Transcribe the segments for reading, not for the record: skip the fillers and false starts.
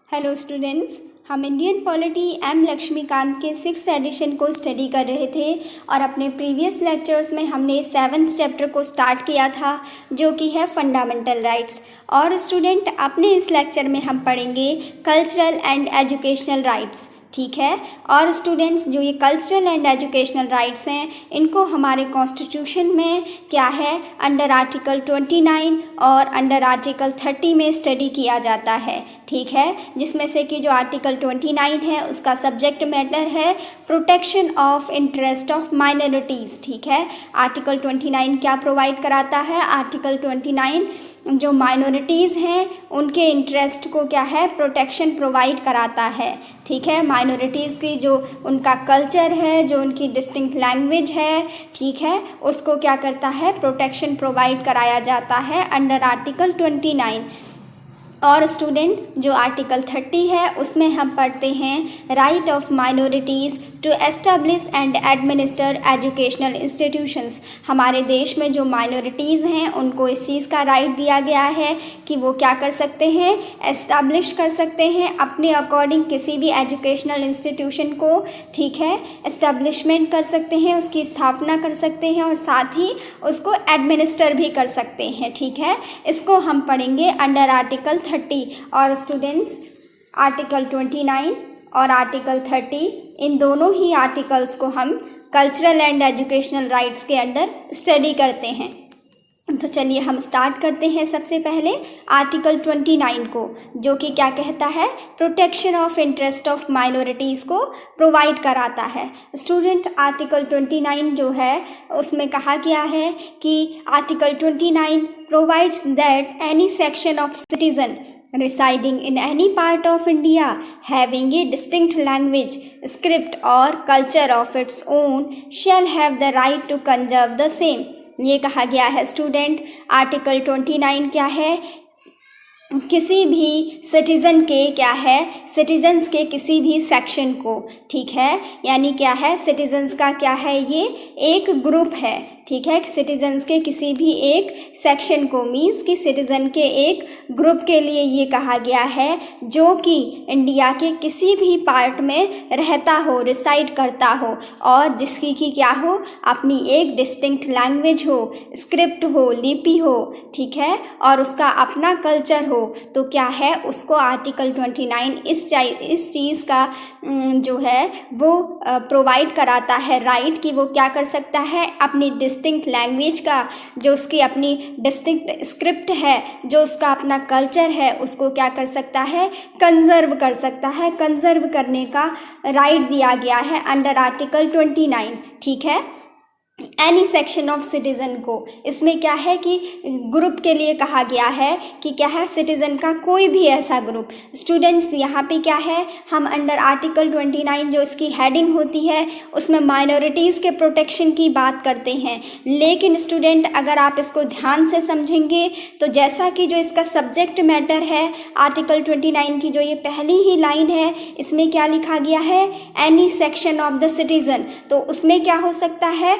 Hello students, हम Indian polity M Laxmikant के 6th addition को स्टडी कर रहे थे और अपने प्रीवियस लेक्चर्स में हमने 7th चैप्टर को स्टार्ट किया था जो कि है फंडामेंटल राइट्स। और स्टूडेंट अपने इस लेक्चर में हम पढ़ेंगे कल्चरल एंड एजुकेशनल राइट्स, ठीक है। और स्टूडेंट्स जो ये कल्चरल एंड एजुकेशनल राइट्स हैं इनको हमारे कॉन्स्टिट्यूशन में क्या है अंडर आर्टिकल 29 और अंडर आर्टिकल 30 में स्टडी किया जाता है, ठीक है। जिसमें से कि जो आर्टिकल 29 है उसका सब्जेक्ट मैटर है protection of interest of minorities, ठीक है। आर्टिकल 29 क्या प्रोवाइड कराता है? आर्टिकल 29 जो माइनॉरिटीज़ हैं उनके इंटरेस्ट को क्या है प्रोटेक्शन प्रोवाइड कराता है, ठीक है। माइनॉरिटीज़ की जो उनका कल्चर है, जो उनकी डिस्टिंक्ट लैंग्वेज है, ठीक है, उसको क्या करता है प्रोटेक्शन प्रोवाइड कराया जाता है अंडर आर्टिकल 29। और स्टूडेंट जो आर्टिकल 30 है उसमें हम पढ़ते हैं right of minorities to establish and administer educational institutions. हमारे देश में जो माइनॉरिटीज़ हैं उनको इस चीज़ का राइट दिया गया है कि वो क्या कर सकते हैं, एस्टैब्लिश कर सकते हैं अपने अकॉर्डिंग किसी भी एजुकेशनल इंस्टीट्यूशन को, ठीक है, एस्टैब्लिशमेंट कर सकते हैं, उसकी स्थापना कर सकते हैं और साथ ही उसको एडमिनिस्टर भी कर सकते हैं, ठीक है। इसको हम पढ़ेंगे अंडर आर्टिकल 30। और स्टूडेंट्स आर्टिकल 29 और आर्टिकल 30 इन दोनों ही आर्टिकल्स को हम कल्चरल एंड एजुकेशनल राइट्स के अंडर स्टडी करते हैं। तो चलिए हम स्टार्ट करते हैं सबसे पहले आर्टिकल 29 को, जो कि क्या कहता है protection of interest of minorities को प्रोवाइड कराता है। स्टूडेंट आर्टिकल 29 जो है उसमें कहा गया है कि article 29 provides that any section of citizen residing in any part of India having a distinct language, script or culture of its own shall have the right to conserve the same। ये कहा गया है student article 29 क्या है, किसी भी citizen के क्या है, सिटीजन्स के किसी भी सेक्शन को, ठीक है, यानी क्या है सिटीजन्स का क्या है ये एक ग्रुप है, ठीक है। सिटीजन्स के किसी भी एक सेक्शन को मीन्स कि सिटीज़न के एक ग्रुप के लिए ये कहा गया है जो कि इंडिया के किसी भी पार्ट में रहता हो, रिसाइड करता हो और जिसकी की क्या हो अपनी एक डिस्टिंक्ट लैंग्वेज हो, स्क्रिप्ट हो, लिपि हो, ठीक है, और उसका अपना कल्चर हो, तो क्या है उसको आर्टिकल 29 इस चीज़ का जो है वो प्रोवाइड कराता है राइट कि वो क्या कर सकता है अपनी डिस्टिंक्ट लैंग्वेज का, जो उसकी अपनी डिस्टिंक्ट स्क्रिप्ट है, जो उसका अपना कल्चर है, उसको क्या कर सकता है कंजर्व कर सकता है। कंजर्व करने का राइट दिया गया है अंडर आर्टिकल 29, ठीक है। एनी सेक्शन ऑफ सिटीज़न को, इसमें क्या है कि ग्रुप के लिए कहा गया है कि क्या है सिटीज़न का कोई भी ऐसा ग्रुप। स्टूडेंट्स यहाँ पे क्या है हम अंडर आर्टिकल 29 जो इसकी हेडिंग होती है उसमें माइनॉरिटीज़ के प्रोटेक्शन की बात करते हैं, लेकिन स्टूडेंट अगर आप इसको ध्यान से समझेंगे तो जैसा कि जो इसका सब्जेक्ट मैटर है आर्टिकल 29 की जो ये पहली ही लाइन है इसमें क्या लिखा गया है any section of the citizen, तो उसमें क्या हो सकता है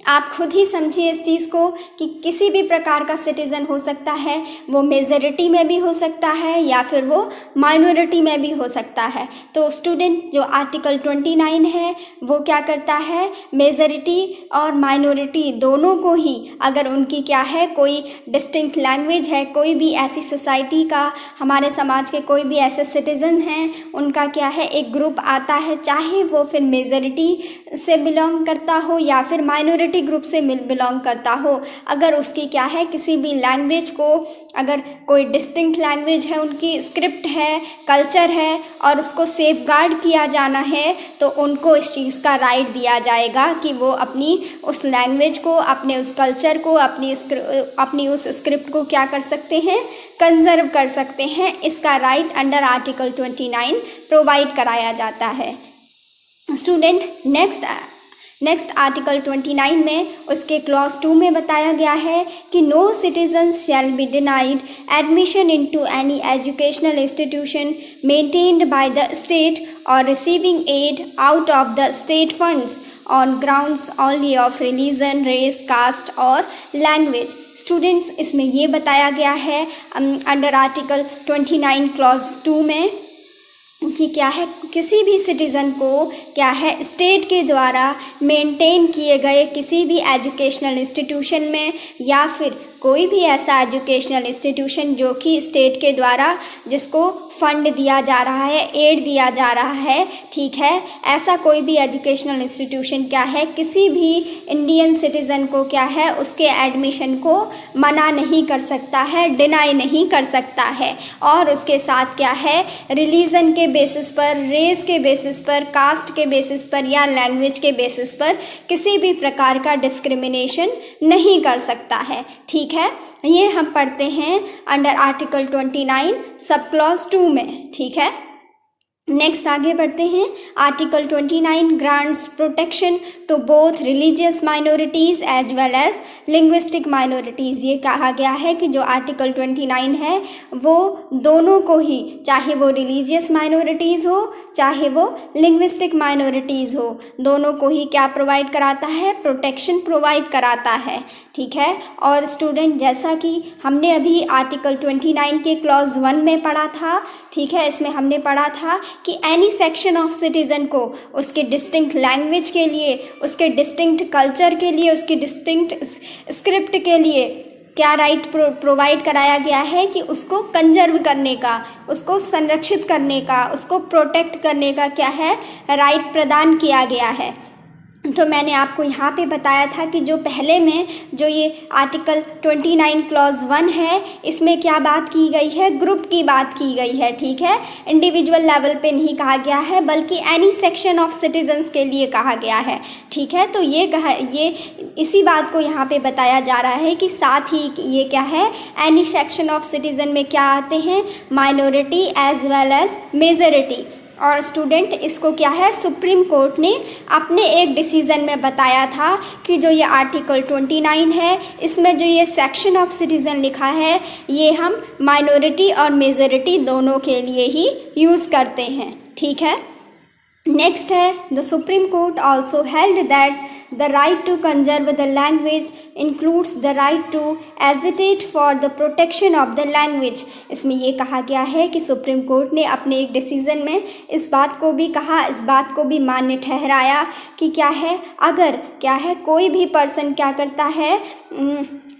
आप खुद ही समझिए इस चीज़ को कि किसी भी प्रकार का सिटीज़न हो सकता है, वो मेजॉरिटी में भी हो सकता है या फिर वो माइनॉरिटी में भी हो सकता है। तो स्टूडेंट जो आर्टिकल 29 है वो क्या करता है मेजॉरिटी और माइनॉरिटी दोनों को ही अगर उनकी क्या है कोई डिस्टिंक्ट लैंग्वेज है, कोई भी ऐसी सोसाइटी का हमारे समाज के कोई भी ऐसे सिटीज़न हैं उनका क्या है एक ग्रुप आता है, चाहे वो फिर मेजॉरिटी से बिलोंग करता हो या फिर माइनॉरिटी ग्रुप से बिलोंग करता हो, अगर उसकी क्या है किसी भी लैंग्वेज को अगर कोई डिस्टिंक्ट लैंग्वेज है, उनकी स्क्रिप्ट है, कल्चर है और उसको सेफगार्ड किया जाना है तो उनको इस चीज़ का राइट दिया जाएगा कि वो अपनी उस लैंग्वेज को, अपने उस कल्चर को, अपनी उस स्क्रिप्ट को क्या कर सकते हैं कंजर्व कर सकते हैं। इसका राइट अंडर आर्टिकल 29 प्रोवाइड कराया जाता है। स्टूडेंट नेक्स्ट आर्टिकल 29 में उसके क्लॉज 2 में बताया गया है कि no citizen shall be denied admission into any educational institution maintained by the state or receiving aid out of the state funds on grounds only of religion, race, caste और language. Students, इसमें ये बताया गया है under article 29 clause 2 में कि क्या है, किसी भी सिटीज़न को क्या है स्टेट के द्वारा मेंटेन किए गए किसी भी एजुकेशनल इंस्टीट्यूशन में या फिर कोई भी ऐसा एजुकेशनल इंस्टीट्यूशन जो कि स्टेट के द्वारा जिसको फंड दिया जा रहा है, एड दिया जा रहा है, ठीक है, ऐसा कोई भी एजुकेशनल इंस्टीट्यूशन क्या है किसी भी इंडियन सिटीज़न को क्या है उसके एडमिशन को मना नहीं कर सकता है, डिनाई नहीं कर सकता है। और उसके साथ क्या है, रिलीजन के बेसिस पर, रेस के बेसिस पर, कास्ट के बेसिस पर या लैंग्वेज के बेसिस पर किसी भी प्रकार का डिस्क्रिमिनेशन नहीं कर सकता है, ठीक है। ये हम पढ़ते हैं अंडर आर्टिकल 29 सब क्लॉज 2 में, ठीक है। नेक्स्ट आगे बढ़ते हैं। Article 29 grants protection to both religious minorities as well as linguistic minorities. ये कहा गया है कि जो आर्टिकल 29 है वो दोनों को ही, चाहे वो रिलीजियस माइनॉरिटीज़ हो चाहे वो लिंग्विस्टिक माइनॉरिटीज़ हो, दोनों को ही क्या प्रोवाइड कराता है, प्रोटेक्शन प्रोवाइड कराता है, ठीक है। और स्टूडेंट, जैसा कि हमने अभी आर्टिकल 29 के क्लॉज 1 में पढ़ा था, ठीक है, इसमें हमने पढ़ा था कि एनी सेक्शन ऑफ सिटीज़न को उसके डिस्टिंक्ट लैंग्वेज के लिए, उसके डिस्टिंक्ट कल्चर के लिए, उसकी डिस्टिंक्ट स्क्रिप्ट के लिए क्या राइट प्रोवाइड कराया गया है कि उसको कंजर्व करने का, उसको संरक्षित करने का, उसको प्रोटेक्ट करने का क्या है, राइट प्रदान किया गया है। तो मैंने आपको यहाँ पे बताया था कि जो पहले में जो ये आर्टिकल 29 क्लॉज 1 है, इसमें क्या बात की गई है, ग्रुप की बात की गई है, ठीक है। इंडिविजुअल लेवल पे नहीं कहा गया है बल्कि एनी सेक्शन ऑफ सिटीजन्स के लिए कहा गया है, ठीक है। तो ये इसी बात को यहाँ पे बताया जा रहा है कि साथ ही ये क्या है, एनी सेक्शन ऑफ सिटीज़न में क्या आते हैं, minority as well as majority. और स्टूडेंट, इसको क्या है, सुप्रीम कोर्ट ने अपने एक डिसीज़न में बताया था कि जो ये आर्टिकल 29 है, इसमें जो ये सेक्शन ऑफ सिटीज़न लिखा है, ये हम माइनॉरिटी और मेजॉरिटी दोनों के लिए ही यूज़ करते हैं, ठीक है। नेक्स्ट है, the supreme court also held that the right to conserve the language includes the right to agitate for the protection of the language। इसमें ये कहा गया है कि सुप्रीम कोर्ट ने अपने एक डिसीज़न में इस बात को भी कहा, इस बात को भी मान्य ठहराया कि क्या है, अगर क्या है कोई भी पर्सन क्या करता है,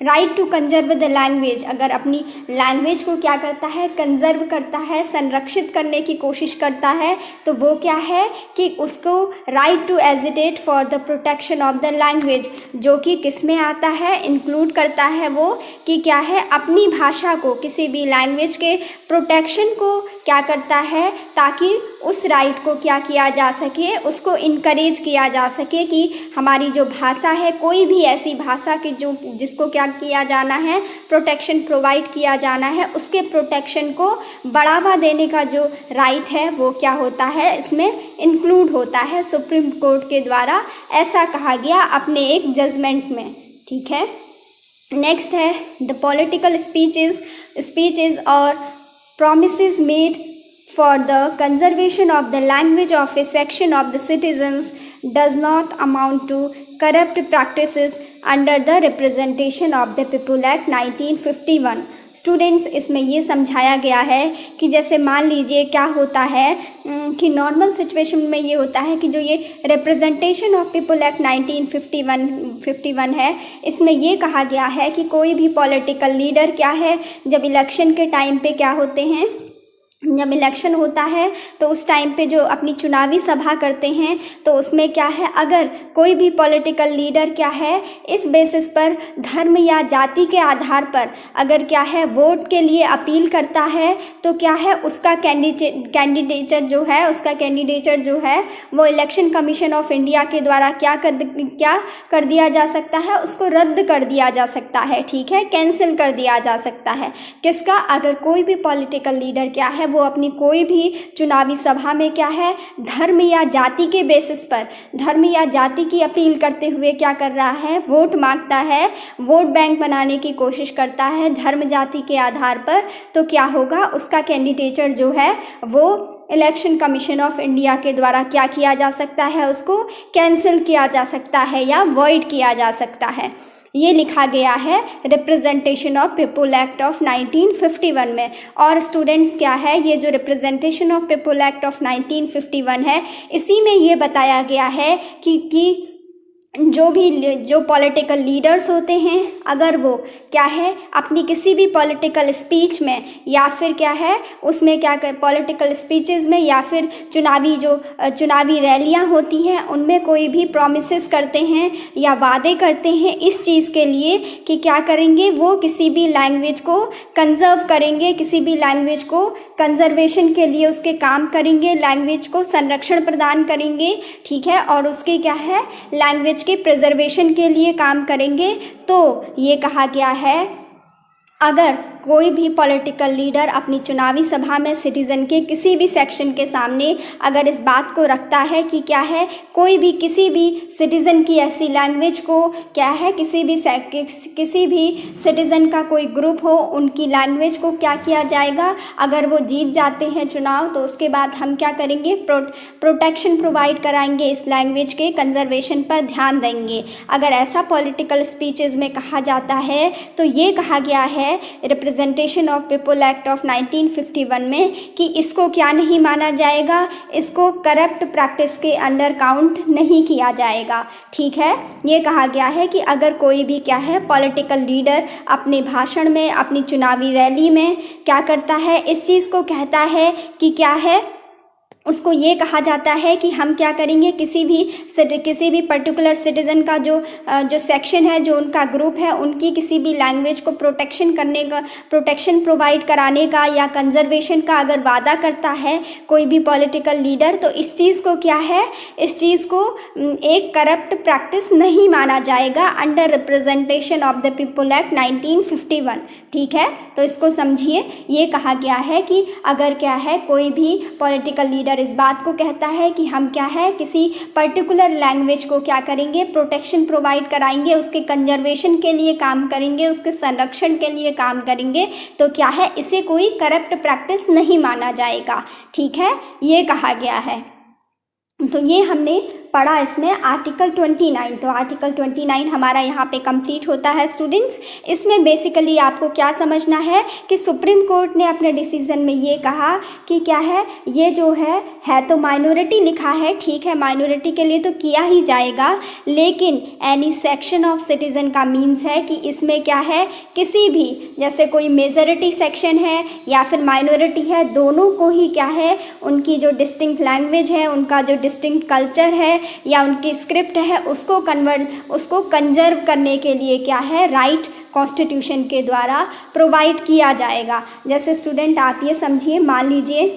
right to conserve the language, अगर अपनी लैंग्वेज को क्या करता है, कंजर्व करता है, संरक्षित करने की कोशिश करता है, तो वो क्या है कि उसको right to agitate for the protection of the language, जो कि किस में आता है, इंक्लूड करता है वो कि क्या है, अपनी भाषा को, किसी भी लैंग्वेज के प्रोटेक्शन को क्या करता है, ताकि उस राइट को क्या किया जा सके, उसको इनकरेज किया जा सके कि हमारी जो भाषा है, कोई भी ऐसी भाषा की जो जिसको क्या किया जाना है, प्रोटेक्शन प्रोवाइड किया जाना है, उसके प्रोटेक्शन को बढ़ावा देने का जो राइट है वो क्या होता है, इसमें इंक्लूड होता है। सुप्रीम कोर्ट के द्वारा ऐसा कहा गया अपने एक जजमेंट में, ठीक है। नेक्स्ट है, द पॉलिटिकल स्पीचेस और promises made for the conservation of the language of a section of the citizens does not amount to corrupt practices under the Representation of the People Act 1951। Students, इसमें ये समझाया गया है कि जैसे मान लीजिए क्या होता है कि नॉर्मल सिचुएशन में ये होता है कि जो ये रिप्रेजेंटेशन ऑफ पीपल एक्ट 1951 है, इसमें ये कहा गया है कि कोई भी पॉलिटिकल लीडर क्या है, जब इलेक्शन के टाइम पे क्या होते हैं, जब इलेक्शन होता है तो उस टाइम पे जो अपनी चुनावी सभा करते हैं, तो उसमें क्या है, अगर कोई भी पॉलिटिकल लीडर क्या है इस बेसिस पर धर्म या जाति के आधार पर अगर क्या है वोट के लिए अपील करता है, तो क्या है उसका कैंडिडेचर जो है वो इलेक्शन कमीशन ऑफ इंडिया के द्वारा क्या कर दिया जा सकता है, उसको रद्द कर दिया जा सकता है, ठीक है, कैंसिल कर दिया जा सकता है। किसका, अगर कोई भी पॉलिटिकल लीडर क्या है वो अपनी कोई भी चुनावी सभा में क्या है धर्म या जाति के बेसिस पर, धर्म या जाति की अपील करते हुए क्या कर रहा है, वोट मांगता है, वोट बैंक बनाने की कोशिश करता है धर्म जाति के आधार पर, तो क्या होगा, उसका कैंडिडेचर जो है वो इलेक्शन कमीशन ऑफ इंडिया के द्वारा क्या किया जा सकता है, उसको कैंसिल किया जा सकता है या वॉइड किया जा सकता है। ये लिखा गया है representation of people act of 1951 में। और स्टूडेंट्स क्या है, ये जो representation of people act of 1951 है, इसी में ये बताया गया है कि जो पॉलिटिकल लीडर्स होते हैं, अगर वो क्या है अपनी किसी भी पॉलिटिकल स्पीच में या फिर क्या है उसमें क्या कर पॉलिटिकल स्पीचेस में या फिर चुनावी रैलियां होती हैं, उनमें कोई भी प्रॉमिसेस करते हैं या वादे करते हैं इस चीज़ के लिए कि क्या करेंगे, वो किसी भी लैंग्वेज को कंजर्व करेंगे, किसी भी लैंग्वेज को कंजर्वेशन के लिए उसके काम करेंगे, लैंग्वेज को संरक्षण प्रदान करेंगे, ठीक है, और उसके क्या है लैंग्वेज के प्रिजर्वेशन के लिए काम करेंगे। तो ये कहा गया है अगर कोई भी पॉलिटिकल लीडर अपनी चुनावी सभा में सिटीज़न के किसी भी सेक्शन के सामने अगर इस बात को रखता है कि क्या है कोई भी किसी भी सिटीज़न की ऐसी लैंग्वेज को क्या है किसी भी सिटीज़न का कोई ग्रुप हो उनकी लैंग्वेज को क्या किया जाएगा, अगर वो जीत जाते हैं चुनाव तो उसके बाद हम क्या करेंगे, प्रोटेक्शन प्रोवाइड कराएंगे, इस लैंग्वेज के कंजर्वेशन पर ध्यान देंगे। अगर ऐसा पॉलिटिकल स्पीचेस में कहा जाता है तो ये कहा गया है representation of people act of 1951 में कि इसको क्या नहीं माना जाएगा, इसको करप्ट प्रैक्टिस के अंडर काउंट नहीं किया जाएगा। ठीक है, ये कहा गया है कि अगर कोई भी क्या है पॉलिटिकल लीडर अपने भाषण में अपनी चुनावी रैली में क्या करता है, इस चीज़ को कहता है कि क्या है उसको ये कहा जाता है कि हम क्या करेंगे, किसी भी पर्टिकुलर सिटीज़न का जो सेक्शन है, जो उनका ग्रुप है, उनकी किसी भी लैंग्वेज को प्रोटेक्शन प्रोवाइड कराने का या कंजर्वेशन का अगर वादा करता है कोई भी पॉलिटिकल लीडर, तो इस चीज़ को क्या है, इस चीज़ को एक करप्ट प्रैक्टिस नहीं माना जाएगा under representation of the people act 1951। ठीक है, तो इसको समझिए, ये कहा गया है कि अगर क्या है कोई भी पॉलिटिकल लीडर इस बात को कहता है कि हम क्या है किसी पर्टिकुलर लैंग्वेज को क्या करेंगे, प्रोटेक्शन प्रोवाइड कराएंगे, उसके कंजर्वेशन के लिए काम करेंगे, उसके संरक्षण के लिए काम करेंगे, तो क्या है इसे कोई करप्ट प्रैक्टिस नहीं माना जाएगा। ठीक है, ये कहा गया है। तो ये हमने पढ़ा इसमें आर्टिकल 29। तो आर्टिकल 29 हमारा यहाँ पे कंप्लीट होता है स्टूडेंट्स। इसमें बेसिकली आपको क्या समझना है कि सुप्रीम कोर्ट ने अपने डिसीजन में ये कहा कि क्या है, ये जो है तो माइनॉरिटी लिखा है, ठीक है, माइनॉरिटी के लिए तो किया ही जाएगा, लेकिन एनी सेक्शन ऑफ सिटीज़न का मीन्स है कि इसमें क्या है किसी भी जैसे कोई मेजॉरिटी सेक्शन है या फिर माइनॉरिटी है, दोनों को ही क्या है उनकी जो डिस्टिंक्ट लैंग्वेज है, उनका जो डिस्टिंक्ट कल्चर है या उनकी स्क्रिप्ट है, उसको कंजर्व करने के लिए क्या है राइट कॉन्स्टिट्यूशन के द्वारा प्रोवाइड किया जाएगा। जैसे स्टूडेंट आप ये समझिए, मान लीजिए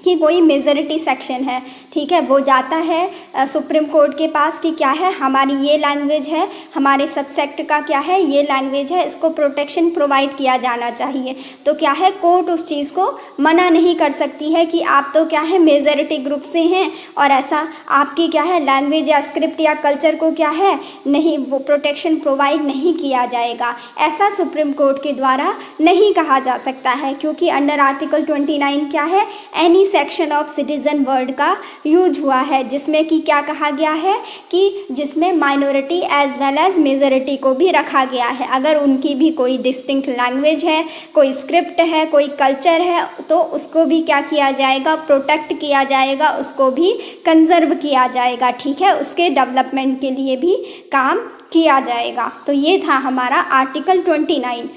कि कोई मेजॉरिटी सेक्शन है, ठीक है, वो जाता है सुप्रीम कोर्ट के पास कि क्या है हमारी ये लैंग्वेज है, हमारे सबसेक्ट का क्या है ये लैंग्वेज है, इसको प्रोटेक्शन प्रोवाइड किया जाना चाहिए। तो क्या है कोर्ट उस चीज़ को मना नहीं कर सकती है कि आप तो क्या है मेजॉरिटी ग्रुप से हैं और ऐसा आपकी क्या है लैंग्वेज या स्क्रिप्ट या कल्चर को क्या है नहीं वो प्रोटेक्शन प्रोवाइड नहीं किया जाएगा। ऐसा सुप्रीम कोर्ट के द्वारा नहीं कहा जा सकता है, क्योंकि अंडर आर्टिकल 29 क्या है any section of citizen word का यूज हुआ है, जिसमें कि क्या कहा गया है कि जिसमें minority as well as majority को भी रखा गया है। अगर उनकी भी कोई डिस्टिंक्ट लैंग्वेज है, कोई स्क्रिप्ट है, कोई कल्चर है, तो उसको भी क्या किया जाएगा, प्रोटेक्ट किया जाएगा, उसको भी कंजर्व किया जाएगा। ठीक है, उसके डेवलपमेंट के लिए भी काम किया जाएगा। तो ये था हमारा आर्टिकल 29।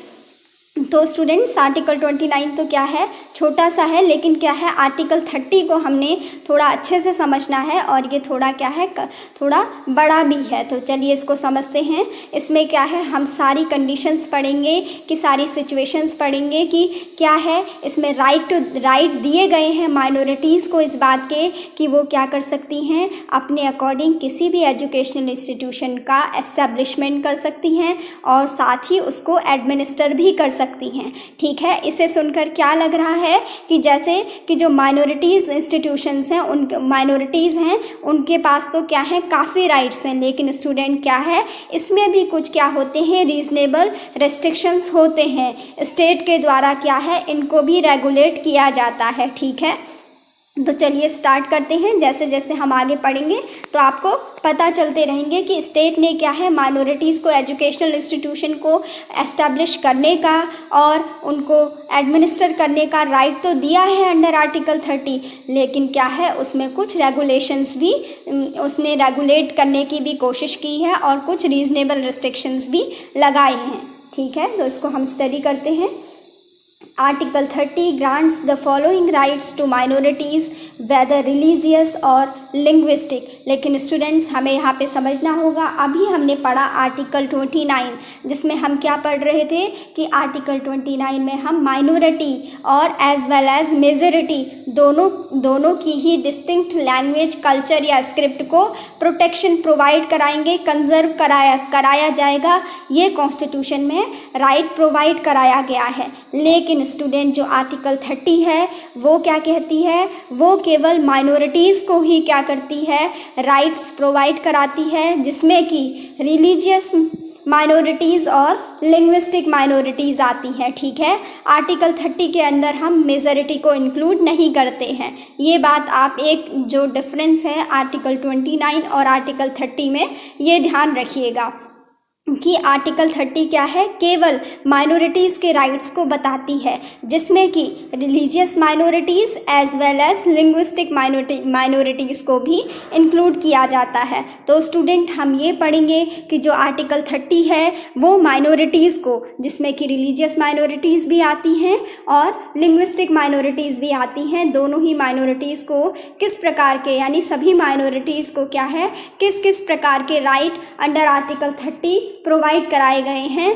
तो स्टूडेंट्स आर्टिकल 29 तो क्या है छोटा सा है, लेकिन क्या है आर्टिकल 30 को हमने थोड़ा अच्छे से समझना है और ये थोड़ा क्या है थोड़ा बड़ा भी है। तो चलिए इसको समझते हैं। इसमें क्या है हम सारी कंडीशंस पढ़ेंगे कि सारी सिचुएशंस पढ़ेंगे कि क्या है इसमें राइट दिए गए हैं माइनॉरिटीज़ को इस बात के कि वो क्या कर सकती हैं अपने अकॉर्डिंग किसी भी एजुकेशनल इंस्टीट्यूशन का एस्टेब्लिशमेंट कर सकती हैं और साथ ही उसको एडमिनिस्टर भी कर सकती हैं। ठीक है, इसे सुनकर क्या लग रहा है कि जैसे कि जो माइनॉरिटीज़ इंस्टीट्यूशंस हैं माइनॉरिटीज़ हैं उनके पास तो क्या है काफ़ी राइट्स हैं, लेकिन स्टूडेंट क्या है इसमें भी कुछ क्या होते हैं रीजनेबल रेस्ट्रिक्शंस होते हैं। स्टेट के द्वारा क्या है इनको भी रेगुलेट किया जाता है। ठीक है, तो चलिए स्टार्ट करते हैं। जैसे जैसे हम आगे पढ़ेंगे तो आपको पता चलते रहेंगे कि स्टेट ने क्या है माइनॉरिटीज़ को एजुकेशनल इंस्टीट्यूशन को एस्टैब्लिश करने का और उनको एडमिनिस्टर करने का राइट तो दिया है अंडर आर्टिकल 30, लेकिन क्या है उसमें कुछ रेगुलेशंस भी उसने रेगुलेट करने की भी कोशिश की है और कुछ रीजनेबल रिस्ट्रिक्शंस भी लगाए हैं। ठीक है, तो इसको हम स्टडी करते हैं। Article 30 grants the following rights to minorities whether religious और linguistic। लेकिन स्टूडेंट्स हमें यहाँ पे समझना होगा, अभी हमने पढ़ा आर्टिकल 29 जिसमें हम क्या पढ़ रहे थे कि आर्टिकल 29 में हम माइनॉरिटी और एज वेल एज मेजॉरिटी दोनों की ही डिस्टिंक्ट लैंग्वेज कल्चर या स्क्रिप्ट को प्रोटेक्शन प्रोवाइड कराएंगे, कंजर्व कराया जाएगा। ये कॉन्स्टिट्यूशन में राइट प्रोवाइड कराया गया है। लेकिन स्टूडेंट जो आर्टिकल 30 है वो क्या कहती है, वो केवल माइनॉरिटीज़ को ही क्या करती है, राइट्स प्रोवाइड कराती है, जिसमें कि रिलीजियस माइनॉरिटीज़ और लिंग्विस्टिक माइनॉरिटीज़ आती हैं। ठीक है, आर्टिकल 30 के अंदर हम मेजॉरिटी को इंक्लूड नहीं करते हैं। ये बात आप एक जो डिफरेंस है आर्टिकल 29 और आर्टिकल 30 में ये ध्यान रखिएगा कि आर्टिकल 30 क्या है, केवल माइनॉरिटीज़ के राइट्स को बताती है, जिसमें कि religious minorities as well as linguistic minorities को भी इंक्लूड किया जाता है। तो स्टूडेंट हम ये पढ़ेंगे कि जो आर्टिकल 30 है वो माइनॉरिटीज़ को, जिसमें कि रिलीजियस माइनॉरिटीज़ भी आती हैं और लिंग्विस्टिक माइनॉरिटीज़ भी आती हैं, दोनों ही माइनॉरिटीज़ को किस प्रकार के, यानी सभी माइनॉरिटीज़ को क्या है, किस किस प्रकार के राइट अंडर आर्टिकल 30 प्रोवाइड कराए गए हैं,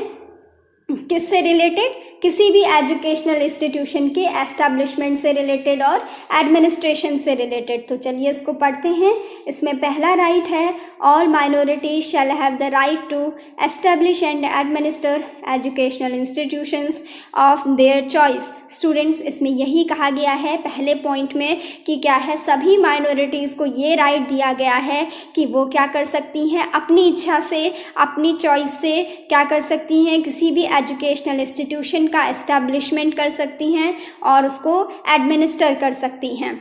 किससे रिलेटेड, किसी भी एजुकेशनल इंस्टीट्यूशन के एस्टैब्लिशमेंट से रिलेटेड और एडमिनिस्ट्रेशन से रिलेटेड। तो चलिए इसको पढ़ते हैं। इसमें पहला राइट है, all minorities shall have the right to establish and administer educational institutions of their choice. Students इसमें यही कहा गया है पहले पॉइंट में कि क्या है, सभी माइनॉरिटीज़ को ये राइट दिया गया है कि वो क्या कर सकती हैं, अपनी इच्छा से, अपनी चॉइस से क्या कर सकती हैं, किसी भी एजुकेशनल इंस्टीट्यूशन का एस्टैब्लिशमेंट कर सकती हैं और उसको एडमिनिस्टर कर सकती हैं।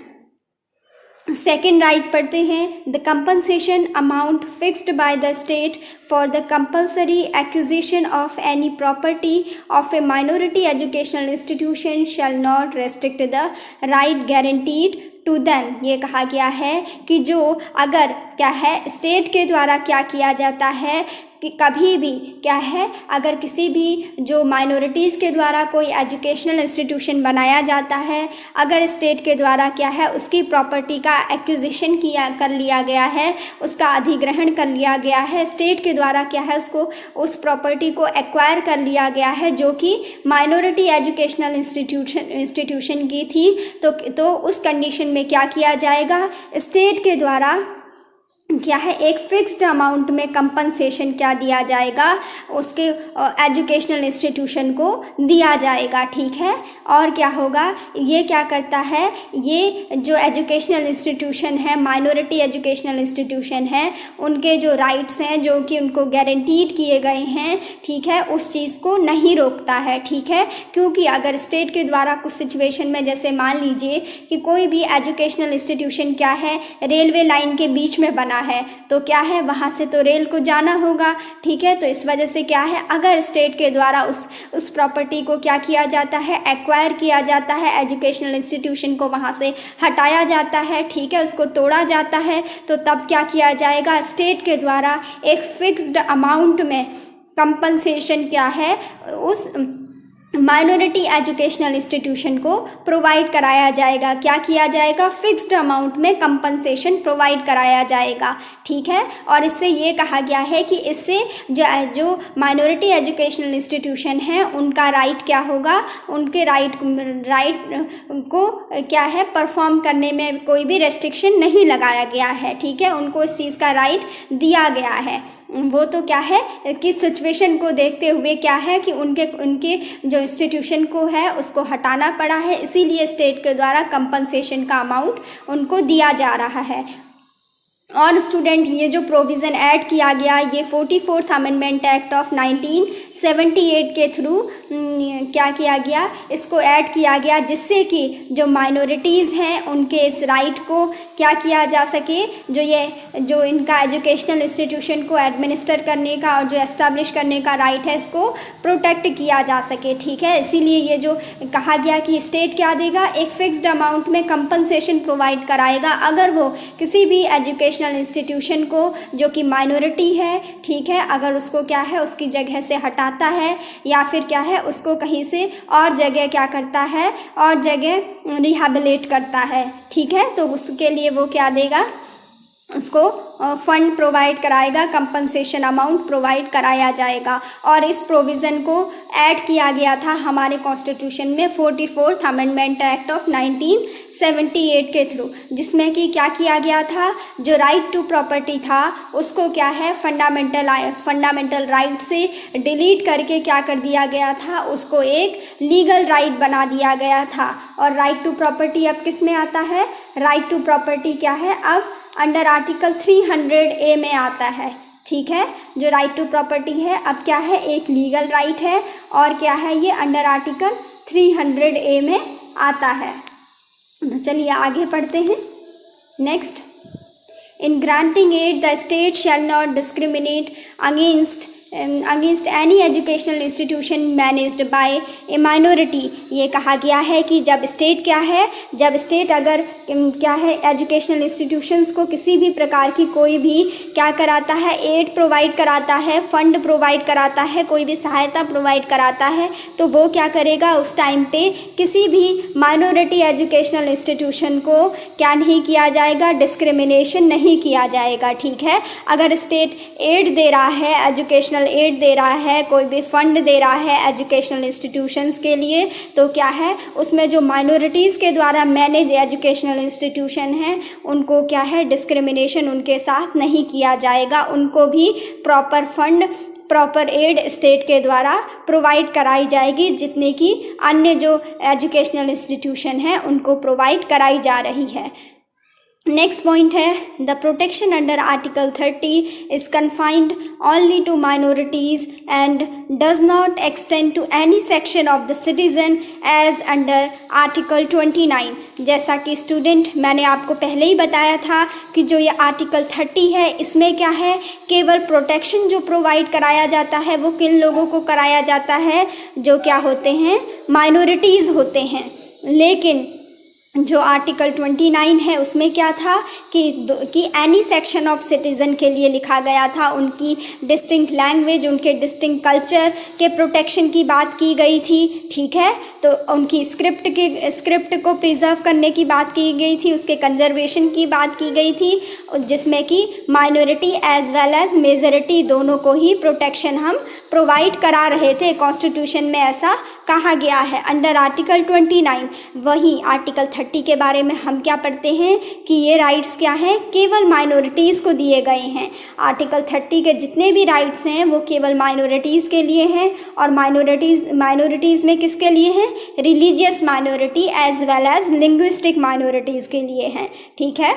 सेकेंड राइट पढ़ते हैं, the compensation amount fixed by the state for the compulsory acquisition of any property of a minority educational institution shall not restrict the right guaranteed to them. ये कहा गया है कि जो अगर क्या है स्टेट के द्वारा क्या किया जाता है कि कभी भी क्या है, अगर किसी भी जो माइनॉरिटीज़ के द्वारा कोई एजुकेशनल इंस्टीट्यूशन बनाया जाता है, अगर स्टेट के द्वारा क्या है उसकी प्रॉपर्टी का एक्विजिशन कर लिया गया है, उसका अधिग्रहण कर लिया गया है, स्टेट के द्वारा क्या है उसको उस प्रॉपर्टी को एक्वायर कर लिया गया है जो कि माइनॉरिटी एजुकेशनल इंस्टीट्यूशन की थी, तो उस कंडीशन में क्या किया जाएगा, स्टेट के द्वारा क्या है एक फिक्स्ड अमाउंट में कंपनसेशन क्या दिया जाएगा, उसके एजुकेशनल इंस्टीट्यूशन को दिया जाएगा। ठीक है, और क्या होगा, ये क्या करता है, ये जो एजुकेशनल इंस्टीट्यूशन है, माइनॉरिटी एजुकेशनल इंस्टीट्यूशन है, उनके जो राइट्स हैं जो कि उनको गारंटीड किए गए हैं, ठीक है, उस चीज़ को नहीं रोकता है। ठीक है, क्योंकि अगर स्टेट के द्वारा कुछ सिचुएशन में, जैसे मान लीजिए कि कोई भी एजुकेशनल इंस्टीट्यूशन क्या है रेलवे लाइन के बीच में बना है, तो क्या है वहाँ से तो रेल को जाना होगा। ठीक है, तो इस वजह से क्या है, अगर स्टेट के द्वारा उस प्रॉपर्टी को क्या किया जाता है, एक्वायर किया जाता है, एजुकेशनल इंस्टीट्यूशन को वहाँ से हटाया जाता है, ठीक है, उसको तोड़ा जाता है, तो तब क्या किया जाएगा, स्टेट के द्वारा एक फिक्स्ड अमाउंट में कंपनसेशन क्या है उस माइनॉरिटी एजुकेशनल इंस्टीट्यूशन को प्रोवाइड कराया जाएगा। क्या किया जाएगा, फिक्स्ड अमाउंट में कंपनसेशन प्रोवाइड कराया जाएगा। ठीक है, और इससे ये कहा गया है कि इससे जो माइनॉरिटी एजुकेशनल इंस्टीट्यूशन है उनका राइट क्या होगा, उनके राइट को क्या है परफॉर्म करने में कोई भी रेस्ट्रिक्शन नहीं लगाया गया है। ठीक है, उनको इस चीज़ का राइट दिया गया है। वो तो क्या है कि सिचुएशन को देखते हुए क्या है कि उनके जो इंस्टीट्यूशन को है उसको हटाना पड़ा है, इसीलिए स्टेट के द्वारा कंपनसेशन का अमाउंट उनको दिया जा रहा है। और स्टूडेंट ये जो प्रोविज़न ऐड किया गया, ये 44th अमेंडमेंट एक्ट ऑफ 1978 के थ्रू क्या किया गया, इसको ऐड किया गया, जिससे कि जो माइनॉरिटीज़ हैं उनके इस राइट को क्या किया जा सके, जो इनका एजुकेशनल इंस्टीट्यूशन को एडमिनिस्टर करने का और जो एस्टैब्लिश करने का राइट है, इसको प्रोटेक्ट किया जा सके। ठीक है, इसीलिए ये जो कहा गया कि स्टेट क्या देगा, एक फिक्स्ड अमाउंट में कंपनसेशन प्रोवाइड कराएगा अगर वो किसी भी एजुकेशनल इंस्टीट्यूशन को जो कि माइनॉरिटी है, ठीक है, अगर उसको क्या है उसकी जगह से हटाता है या फिर क्या है उसको कहीं से और जगह क्या करता है, और जगह रिहैबिलिट करता है। ठीक है, तो उसके लिए वो क्या देगा, उसको फंड प्रोवाइड कराएगा, कंपनसेशन अमाउंट प्रोवाइड कराया जाएगा। और इस प्रोविज़न को ऐड किया गया था हमारे कॉन्स्टिट्यूशन में 44th अमेंडमेंट एक्ट ऑफ 1978 के थ्रू, जिसमें कि क्या किया गया था, जो राइट टू प्रॉपर्टी था उसको क्या है फंडामेंटल राइट से डिलीट करके क्या कर दिया गया था, उसको एक लीगल राइट बना दिया गया था। और राइट टू प्रॉपर्टी अब किस में आता है, राइट टू प्रॉपर्टी क्या है अब अंडर आर्टिकल 300A में आता है। ठीक है, जो राइट टू प्रॉपर्टी है अब क्या है, एक लीगल राइट है और क्या है, ये अंडर आर्टिकल 300A में आता है। तो चलिए आगे पढ़ते हैं। Next, in granting aid the state shall not discriminate against any educational institution managed by a minority. ये कहा गया है कि जब स्टेट क्या है, जब स्टेट अगर क्या है एजुकेशनल इंस्टीट्यूशंस को किसी भी प्रकार की कोई भी क्या कराता है, एड प्रोवाइड कराता है, फंड प्रोवाइड कराता है, कोई भी सहायता प्रोवाइड कराता है, तो वो क्या करेगा, उस टाइम पे किसी भी माइनॉरिटी एजुकेशनल इंस्टीट्यूशन को क्या नहीं किया जाएगा, डिस्क्रिमिनेशन नहीं किया जाएगा। ठीक है, अगर स्टेट एड दे रहा है, एजुकेशनल एड दे रहा है, कोई भी फंड दे रहा है एजुकेशनल इंस्टीट्यूशंस के लिए, तो क्या है उसमें जो माइनॉरिटीज़ के द्वारा मैनेज एजुकेशनल इंस्टीट्यूशन हैं उनको क्या है डिस्क्रिमिनेशन उनके साथ नहीं किया जाएगा, उनको भी proper fund proper aid state के द्वारा प्रोवाइड कराई जाएगी, जितने की अन्य जो एजुकेशनल इंस्टीट्यूशन हैं उनको प्रोवाइड कराई जा रही है। नेक्स्ट पॉइंट है, the protection under article 30 is confined only to minorities and does not extend to any section of the citizen as under article 29। जैसा कि स्टूडेंट मैंने आपको पहले ही बताया था कि जो ये आर्टिकल 30 है, इसमें क्या है, केवल प्रोटेक्शन जो प्रोवाइड कराया जाता है वो किन लोगों को कराया जाता है, जो क्या होते हैं, माइनॉरिटीज़ होते हैं। लेकिन जो आर्टिकल 29 है उसमें क्या था कि एनी सेक्शन ऑफ सिटीज़न के लिए लिखा गया था, उनकी डिस्टिंक्ट लैंग्वेज, उनके डिस्टिंक्ट कल्चर के प्रोटेक्शन की बात की गई थी। ठीक है, तो उनकी स्क्रिप्ट को प्रिजर्व करने की बात की गई थी, उसके कंजर्वेशन की बात की गई थी, जिसमें कि minority as well as majority दोनों को ही प्रोटेक्शन हम प्रोवाइड करा रहे थे। कॉन्स्टिट्यूशन में ऐसा कहा गया है अंडर आर्टिकल 29। वहीं आर्टिकल 30 के बारे में हम क्या पढ़ते हैं कि ये राइट्स क्या हैं, केवल माइनॉरिटीज़ को दिए गए हैं। आर्टिकल 30 के जितने भी राइट्स हैं वो केवल माइनॉरिटीज़ के लिए हैं, और माइनॉरिटीज़ में किसके लिए हैं, religious minority as well as linguistic minorities के लिए हैं। ठीक है,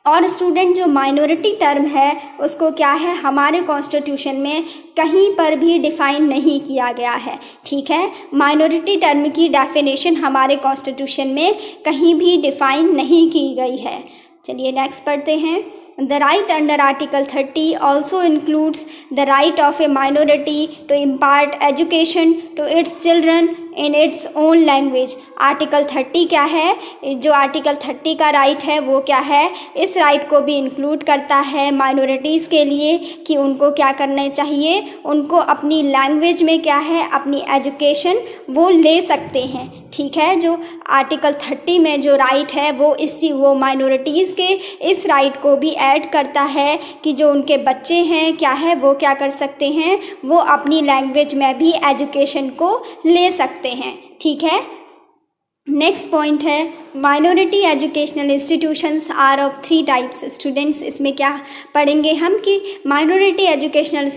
और स्टूडेंट जो माइनॉरिटी टर्म है उसको क्या है हमारे कॉन्स्टिट्यूशन में कहीं पर भी डिफ़ाइन नहीं किया गया है। ठीक है, माइनॉरिटी टर्म की डेफिनेशन हमारे कॉन्स्टिट्यूशन में कहीं भी डिफ़ाइन नहीं की गई है। चलिए नेक्स्ट पढ़ते हैं। The right under Article 30 also includes the right of a minority to impart education to its children in its own language। Article 30 क्या है, जो आर्टिकल 30 का राइट है वो क्या है, इस राइट को भी इंक्लूड करता है माइनॉरिटीज़ के लिए कि उनको क्या करना चाहिए, उनको अपनी लैंग्वेज में क्या है अपनी एजुकेशन वो ले सकते हैं। ठीक है, जो आर्टिकल 30 में जो राइट है वो माइनॉरिटीज़ के इस राइट को भी ऐड करता है कि जो उनके बच्चे हैं क्या है वो क्या कर सकते हैं, वो अपनी लैंग्वेज में भी एजुकेशन को ले सकते हैं। ठीक है, नेक्स्ट पॉइंट है minority educational institutions are of 3 types. Students इसमें क्या पढ़ेंगे हम कि माइनॉरिटी एजुकेशनल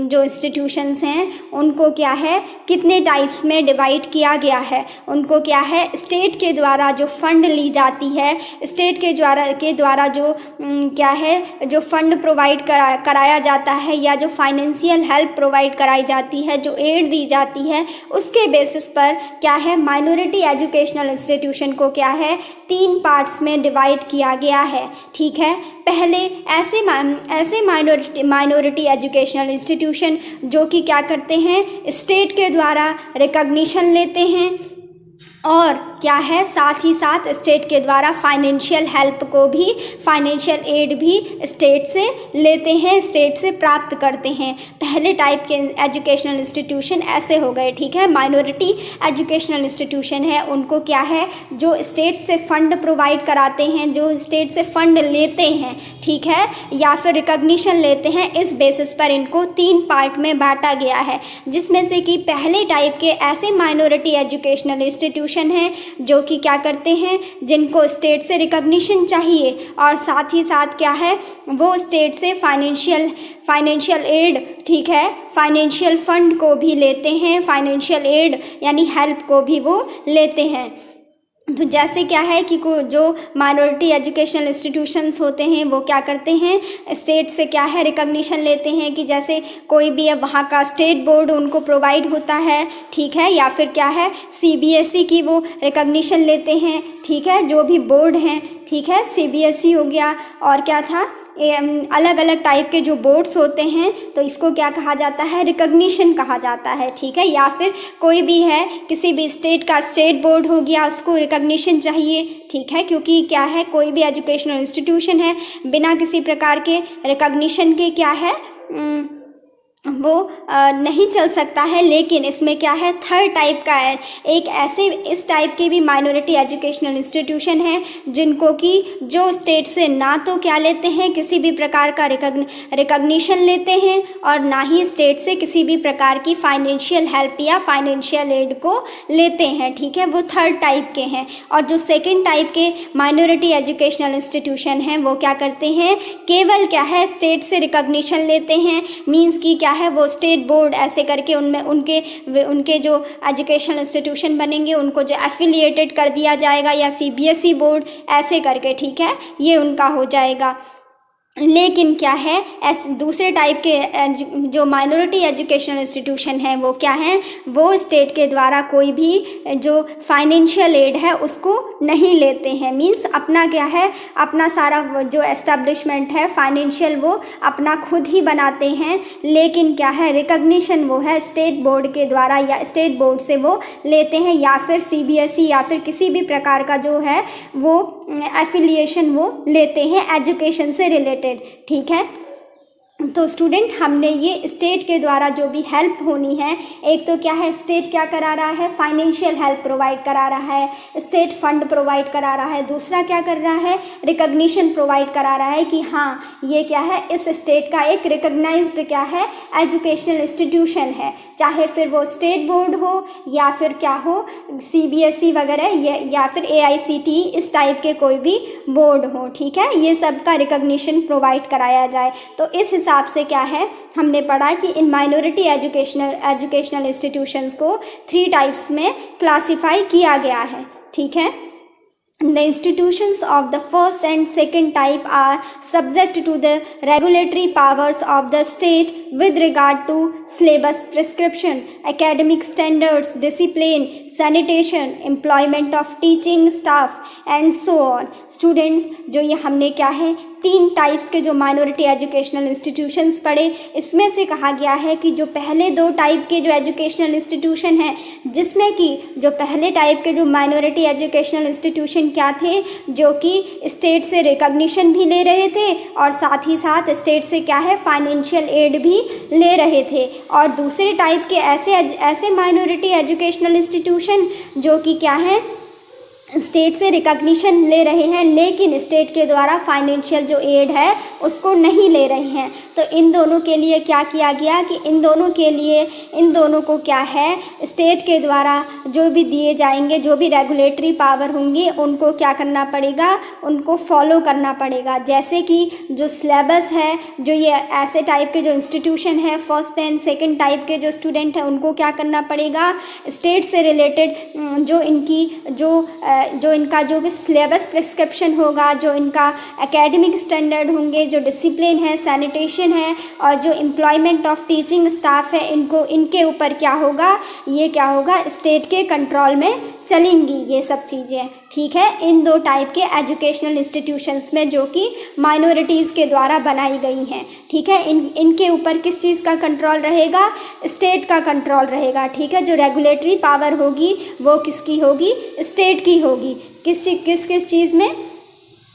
जो इंस्टीट्यूशंस हैं उनको क्या है कितने टाइप्स में डिवाइड किया गया है। उनको क्या है स्टेट के द्वारा जो फंड ली जाती है, स्टेट के द्वारा जो क्या है जो फंड प्रोवाइड कराया जाता है या जो फाइनेंशियल हेल्प प्रोवाइड कराई जाती है, जो एड दी जाती है, उसके बेसिस पर क्या है माइनॉरिटी एजुकेशनल इंस्टीट्यूशन को क्या है 3 पार्ट्स में डिवाइड किया गया है। ठीक है, पहले ऐसे माइनॉरिटी एजुकेशनल इंस्टीट्यूशन जो कि क्या करते हैं स्टेट के द्वारा रिकॉग्निशन लेते हैं और क्या है साथ ही साथ स्टेट के द्वारा फाइनेंशियल हेल्प को भी, फाइनेंशियल एड भी स्टेट से लेते हैं, स्टेट से प्राप्त करते हैं। पहले टाइप के एजुकेशनल इंस्टीट्यूशन ऐसे हो गए। ठीक है, माइनॉरिटी एजुकेशनल इंस्टीट्यूशन है उनको क्या है जो स्टेट से फंड प्रोवाइड कराते हैं, जो स्टेट से फंड लेते हैं, ठीक है, या फिर रिकॉग्निशन लेते हैं। इस बेसिस पर इनको 3 पार्ट में बांटा गया है, जिसमें से कि पहले टाइप के ऐसे माइनॉरिटी एजुकेशनल इंस्टीट्यूशन हैं जो कि क्या करते हैं जिनको स्टेट से रिकॉग्निशन चाहिए और साथ ही साथ क्या है वो स्टेट से फाइनेंशियल एड, ठीक है, फाइनेंशियल फंड को भी लेते हैं, फाइनेंशियल एड यानी हेल्प को भी वो लेते हैं। तो जैसे क्या है कि जो माइनॉरिटी एजुकेशनल इंस्टीट्यूशंस होते हैं वो क्या करते हैं स्टेट से क्या है रिकॉग्निशन लेते हैं कि जैसे कोई भी अब वहाँ का स्टेट बोर्ड उनको प्रोवाइड होता है, ठीक है, या फिर क्या है CBSE की वो रिकॉग्निशन लेते हैं, ठीक है, जो भी बोर्ड हैं, ठीक है, CBSE हो गया और क्या था अलग अलग टाइप के जो बोर्ड्स होते हैं तो इसको क्या कहा जाता है रिकॉग्निशन कहा जाता है। ठीक है, या फिर कोई भी है किसी भी स्टेट का स्टेट बोर्ड हो गया उसको रिकॉग्निशन चाहिए, ठीक है, क्योंकि क्या है कोई भी एजुकेशनल इंस्टीट्यूशन है बिना किसी प्रकार के रिकॉग्निशन के क्या है वो नहीं चल सकता है। लेकिन इसमें क्या है थर्ड टाइप का है, एक ऐसे इस टाइप के भी माइनॉरिटी एजुकेशनल इंस्टीट्यूशन है जिनको कि जो स्टेट से ना तो क्या लेते हैं किसी भी प्रकार का रिकॉग्निशन लेते हैं और ना ही स्टेट से किसी भी प्रकार की फाइनेंशियल हेल्प या फाइनेंशियल एड को लेते हैं। ठीक है, वो थर्ड टाइप के हैं। और जो सेकेंड टाइप के माइनॉरिटी एजुकेशनल इंस्टीट्यूशन हैं वो क्या करते हैं केवल क्या है स्टेट से रिकॉग्निशन लेते हैं, मीन्स की क्या है वो स्टेट बोर्ड ऐसे करके उनमें उनके जो एजुकेशनल इंस्टीट्यूशन बनेंगे उनको जो एफिलिएटेड कर दिया जाएगा या CBSE बोर्ड ऐसे करके, ठीक है, ये उनका हो जाएगा। लेकिन क्या है ऐसे दूसरे टाइप के जो माइनॉरिटी एजुकेशनल इंस्टीट्यूशन है वो क्या है वो स्टेट के द्वारा कोई भी जो फाइनेंशियल एड है उसको नहीं लेते हैं, मींस अपना क्या है अपना सारा जो एस्टेब्लिशमेंट है फाइनेंशियल वो अपना खुद ही बनाते हैं। लेकिन क्या है रिकॉग्निशन वो है स्टेट बोर्ड के द्वारा या स्टेट बोर्ड से वो लेते हैं या फिर CBSE या फिर किसी भी प्रकार का जो है वो एफिलिएशन वो लेते हैं एजुकेशन से रिलेटेड। ठीक है, तो स्टूडेंट हमने ये स्टेट के द्वारा जो भी हेल्प होनी है, एक तो क्या है स्टेट क्या करा रहा है फाइनेंशियल हेल्प प्रोवाइड करा रहा है, स्टेट फंड प्रोवाइड करा रहा है, दूसरा क्या कर रहा है रिकॉग्निशन प्रोवाइड करा रहा है कि हाँ ये क्या है इस स्टेट का एक रिकॉग्नाइज्ड क्या है एजुकेशनल इंस्टीट्यूशन है, चाहे फिर वो स्टेट बोर्ड हो या फिर क्या हो CBSE वगैरह या फिर AICTE इस टाइप के कोई भी बोर्ड हो। ठीक है, ये सब का रिकॉग्निशन प्रोवाइड कराया जाए। तो इस हिसाब से क्या है हमने पढ़ा कि इन माइनॉरिटी एजुकेशनल इंस्टीट्यूशंस को 3 टाइप्स में क्लासिफाई किया गया है। ठीक है, The institutions of the first and second type are subject to the regulatory powers of the state with regard to syllabus prescription, academic standards, discipline, sanitation, employment of teaching staff and so on. Students, जो ये हमने क्या है 3 types के जो minority educational institutions पढ़े, इसमें से कहा गया है कि जो पहले 2 टाइप के जो एजुकेशनल इंस्टीट्यूशन हैं जिसमें कि जो पहले टाइप के जो माइनॉरिटी एजुकेशनल इंस्टीट्यूशन क्या थे जो कि स्टेट से रिकॉग्निशन भी ले रहे थे और साथ ही साथ स्टेट से क्या है फाइनेंशियल एड भी ले रहे थे, और दूसरे टाइप के ऐसे माइनॉरिटी एजुकेशनल इंस्टीट्यूशन जो कि क्या है स्टेट से रिकॉग्निशन ले रहे हैं लेकिन स्टेट के द्वारा फाइनेंशियल जो एड है उसको नहीं ले रहे हैं। तो इन दोनों के लिए क्या किया गया कि इन दोनों को क्या है, स्टेट के द्वारा जो भी दिए जाएंगे, जो भी रेगुलेटरी पावर होंगी, उनको क्या करना पड़ेगा, उनको फॉलो करना पड़ेगा। जैसे कि जो सिलेबस है, जो ये ऐसे टाइप के जो इंस्टीट्यूशन है, फर्स्ट एंड सेकंड टाइप के जो स्टूडेंट हैं, उनको क्या करना पड़ेगा, स्टेट से रिलेटेड जो इनका जो भी सिलेबस प्रिस्क्रिप्शन होगा, जो इनका एकेडमिक स्टैंडर्ड होंगे, जो डिसिप्लिन है, सैनिटेशन है और जो एम्प्लॉयमेंट ऑफ टीचिंग स्टाफ है, इनके ऊपर क्या होगा, ये क्या होगा, स्टेट के कंट्रोल में चलेंगी ये सब चीज़ें। ठीक है, इन दो टाइप के एजुकेशनल इंस्टीट्यूशंस में जो कि माइनॉरिटीज़ के द्वारा बनाई गई हैं। ठीक है, इनके ऊपर किस चीज़ का कंट्रोल रहेगा, स्टेट का कंट्रोल रहेगा। ठीक है, जो रेगुलेटरी पावर होगी वो किसकी होगी, स्टेट की होगी। किस चीज़ में,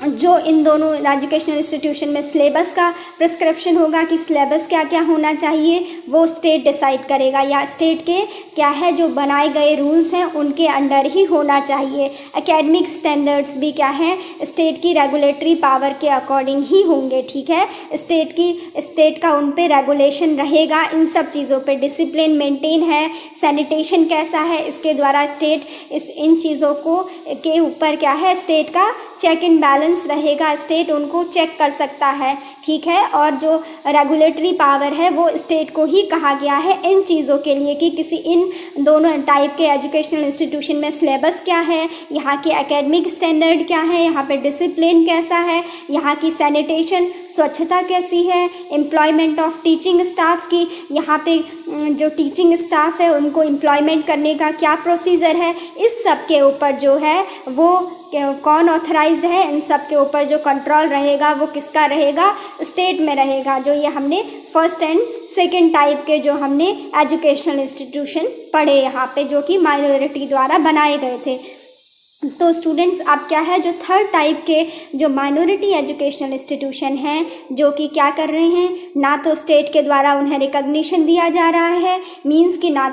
जो इन दोनों एजुकेशनल इंस्टीट्यूशन में सिलेबस का प्रिस्क्रिप्शन होगा कि सिलेबस क्या क्या होना चाहिए, वो स्टेट डिसाइड करेगा, या स्टेट के क्या है जो बनाए गए रूल्स हैं उनके अंडर ही होना चाहिए। एकेडमिक स्टैंडर्ड्स भी क्या है, स्टेट की रेगुलेटरी पावर के अकॉर्डिंग ही होंगे। ठीक है, स्टेट का उन पे रेगुलेशन रहेगा, इन सब चीज़ों पे डिसिप्लिन मेंटेन है, सैनिटेशन कैसा है, इसके द्वारा स्टेट इन चीज़ों को के ऊपर क्या है, स्टेट का चेक एंड बैलेंस रहेगा, स्टेट उनको चेक कर सकता है। ठीक है, और जो रेगुलेटरी पावर है वो स्टेट को ही कहा गया है इन चीज़ों के लिए कि किसी इन दोनों टाइप के एजुकेशनल इंस्टीट्यूशन में सिलेबस क्या है, यहाँ के एकेडमिक स्टैंडर्ड क्या है, यहाँ पे डिसिप्लिन कैसा है, यहाँ की सैनिटेशन स्वच्छता कैसी है, एम्प्लॉयमेंट ऑफ टीचिंग स्टाफ की, यहाँ पे जो टीचिंग स्टाफ है उनको एम्प्लॉयमेंट करने का क्या प्रोसीजर है, इस सब के ऊपर जो है वो कौन ऑथराइज्ड है, इन सब के ऊपर जो कंट्रोल रहेगा वो किसका रहेगा, स्टेट में रहेगा। जो ये हमने फर्स्ट एंड सेकेंड टाइप के जो हमने एजुकेशनल इंस्टीट्यूशन पढ़े यहाँ पे, जो कि माइनॉरिटी द्वारा बनाए गए थे। तो स्टूडेंट्स, अब क्या है, जो थर्ड टाइप के जो माइनॉरिटी एजुकेशनल इंस्टीट्यूशन हैं, जो कि क्या कर रहे हैं, ना तो स्टेट के द्वारा उन्हें रिकॉग्निशन दिया जा रहा है, मींस कि ना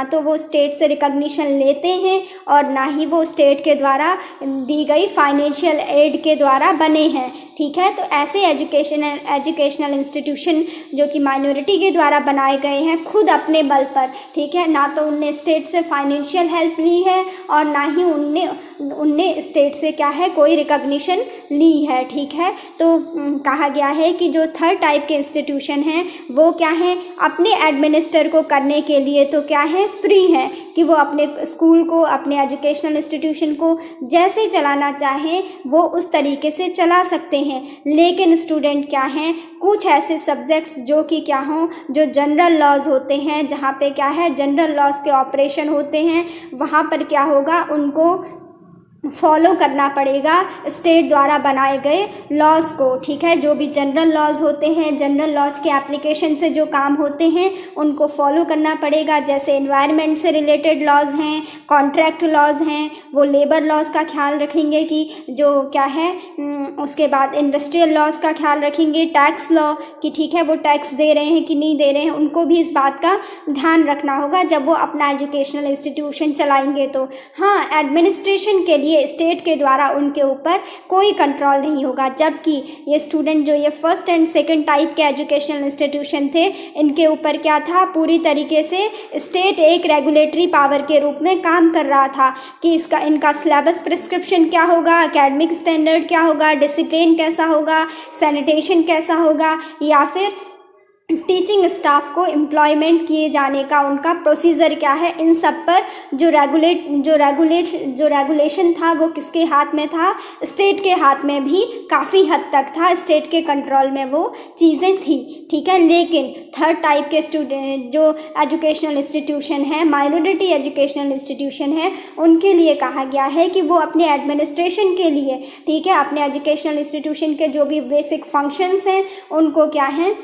तो वो स्टेट से रिकॉग्निशन लेते हैं और ना ही वो स्टेट के द्वारा दी गई फाइनेंशियल एड के द्वारा बने हैं। ठीक है, तो ऐसे एजुकेशनल इंस्टीट्यूशन जो कि माइनॉरिटी के द्वारा बनाए गए हैं खुद अपने बल पर, ठीक है, ना तो उनने स्टेट से फाइनेंशियल हेल्प ली है और ना ही उनने स्टेट से क्या है कोई रिकॉग्निशन ली है। ठीक है, तो कहा गया है कि जो थर्ड टाइप के इंस्टीट्यूशन हैं वो क्या है, अपने एडमिनिस्टर को करने के लिए तो क्या है, फ्री है कि वो अपने स्कूल को, अपने एजुकेशनल इंस्टीट्यूशन को जैसे चलाना चाहें वो उस तरीके से चला सकते हैं। लेकिन स्टूडेंट क्या हैं, कुछ ऐसे सब्जेक्ट्स जो कि क्या हों, जो जनरल लॉज होते हैं, जहाँ पे क्या है जनरल लॉज के ऑपरेशन होते हैं, वहाँ पर क्या होगा, उनको फॉलो करना पड़ेगा स्टेट द्वारा बनाए गए लॉज को। ठीक है, जो भी जनरल लॉज होते हैं, जनरल लॉज के एप्लीकेशन से जो काम होते हैं उनको फॉलो करना पड़ेगा। जैसे एनवायरनमेंट से रिलेटेड लॉज हैं, कॉन्ट्रैक्ट लॉज हैं, वो लेबर लॉज का ख्याल रखेंगे कि जो क्या है, उसके बाद इंडस्ट्रियल लॉज का ख्याल रखेंगे, टैक्स लॉ कि ठीक है वो टैक्स दे रहे हैं कि नहीं दे रहे हैं, उनको भी इस बात का ध्यान रखना होगा जब वो अपना एजुकेशनल इंस्टीट्यूशन चलाएंगे। तो हाँ, एडमिनिस्ट्रेशन के लिए स्टेट के द्वारा उनके ऊपर कोई कंट्रोल नहीं होगा, जबकि ये स्टूडेंट जो ये फर्स्ट एंड सेकंड टाइप के एजुकेशनल इंस्टीट्यूशन थे, इनके ऊपर क्या था, पूरी तरीके से स्टेट एक रेगुलेटरी पावर के रूप में काम कर रहा था कि इनका सिलेबस प्रिस्क्रिप्शन क्या होगा, एकेडमिक स्टैंडर्ड क्या होगा, डिसिप्लिन कैसा होगा, सैनिटेशन कैसा होगा, या फिर टीचिंग स्टाफ को एम्प्लॉयमेंट किए जाने का उनका प्रोसीजर क्या है, इन सब पर जो रेगुलेशन था वो किसके हाथ में था, स्टेट के हाथ में भी काफ़ी हद तक था, स्टेट के कंट्रोल में वो चीज़ें थी। ठीक है, लेकिन थर्ड टाइप के स्टूडेंट जो एजुकेशनल इंस्टीट्यूशन है, माइनॉरिटी एजुकेशनल इंस्टीट्यूशन है, उनके लिए कहा गया है कि वो अपने एडमिनिस्ट्रेशन के लिए, ठीक है, अपने एजुकेशनल इंस्टीट्यूशन के जो भी बेसिक फंक्शंस हैं उनको क्या है,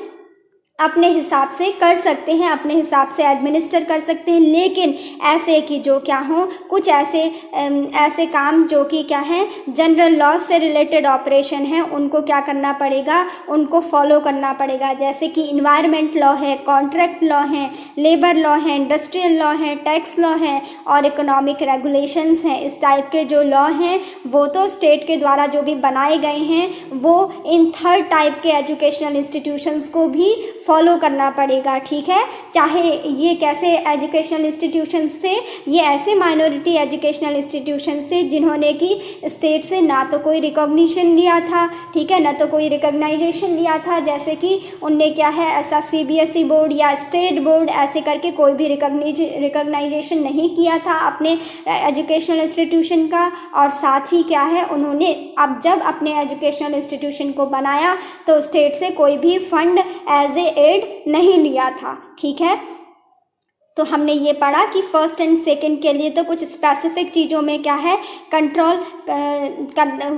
अपने हिसाब से कर सकते हैं, अपने हिसाब से एडमिनिस्टर कर सकते हैं, लेकिन ऐसे कि जो क्या हों, कुछ ऐसे काम जो कि क्या है जनरल लॉ से रिलेटेड ऑपरेशन है, उनको क्या करना पड़ेगा, उनको फॉलो करना पड़ेगा। जैसे कि इन्वायरमेंट लॉ है, कॉन्ट्रैक्ट लॉ है, लेबर लॉ है, इंडस्ट्रियल लॉ है, टैक्स लॉ है और इकोनॉमिक रेगुलेशंस हैं। इस टाइप के जो लॉ हैं वो तो स्टेट के द्वारा जो भी बनाए गए हैं वो इन थर्ड टाइप के एजुकेशनल इंस्टीट्यूशंस को भी फॉलो करना पड़ेगा। ठीक है, चाहे ये कैसे एजुकेशनल इंस्टीट्यूशन से, ये ऐसे माइनॉरिटी एजुकेशनल इंस्टीट्यूशन से जिन्होंने कि स्टेट से ना तो कोई रिकॉग्निशन लिया था, ठीक है, ना तो कोई रिकॉग्नाइजेशन लिया था। जैसे कि उनने क्या है ऐसा CBSE बोर्ड या स्टेट बोर्ड ऐसे करके कोई भी रिकॉग्नाइजेशन नहीं किया था अपने एजुकेशनल इंस्टीट्यूशन का। और साथ ही क्या है उन्होंने अब जब अपने एजुकेशनल इंस्टीट्यूशन को बनाया तो स्टेट से कोई भी फंड एज ए एड नहीं लिया था। ठीक है, तो हमने ये पढ़ा कि फर्स्ट एंड सेकंड के लिए तो कुछ स्पेसिफिक चीज़ों में क्या है कंट्रोल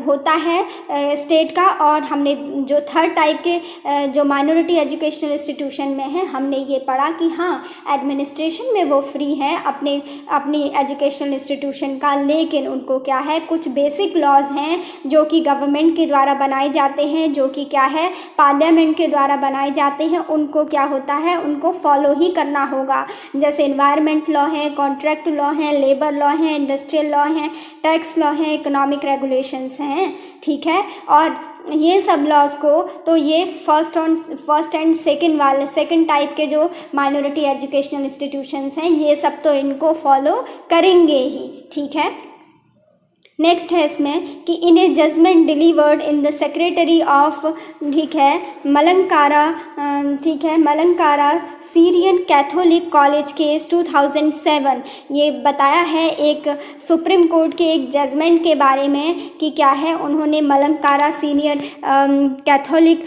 होता है स्टेट का, और हमने जो थर्ड टाइप के जो माइनॉरिटी एजुकेशनल इंस्टीट्यूशन में है हमने ये पढ़ा कि हाँ एडमिनिस्ट्रेशन में वो फ्री हैं अपनी एजुकेशनल इंस्टीट्यूशन का, लेकिन उनको क्या है कुछ बेसिक लॉज हैं जो कि गवर्नमेंट के द्वारा बनाए जाते हैं, जो कि क्या है पार्लियामेंट के द्वारा बनाए जाते हैं, उनको क्या होता है उनको फॉलो ही करना होगा। जैसे एनवायरनमेंट लॉ है, कॉन्ट्रैक्ट लॉ है, लेबर लॉ है, इंडस्ट्रियल लॉ है, टैक्स लॉ है, इकोनॉमिक रेगुलेशंस हैं। ठीक है, और ये सब लॉज को तो ये फर्स्ट एंड सेकंड टाइप के जो माइनॉरिटी एजुकेशनल इंस्टीट्यूशंस हैं ये सब तो इनको फॉलो करेंगे ही। ठीक है, नेक्स्ट है इसमें कि in a judgement delivered in the secretary of ठीक है Malankara Syrian Catholic college case 2007, ये बताया है एक सुप्रीम कोर्ट के एक जजमेंट के बारे में कि क्या है उन्होंने Malankara senior Catholic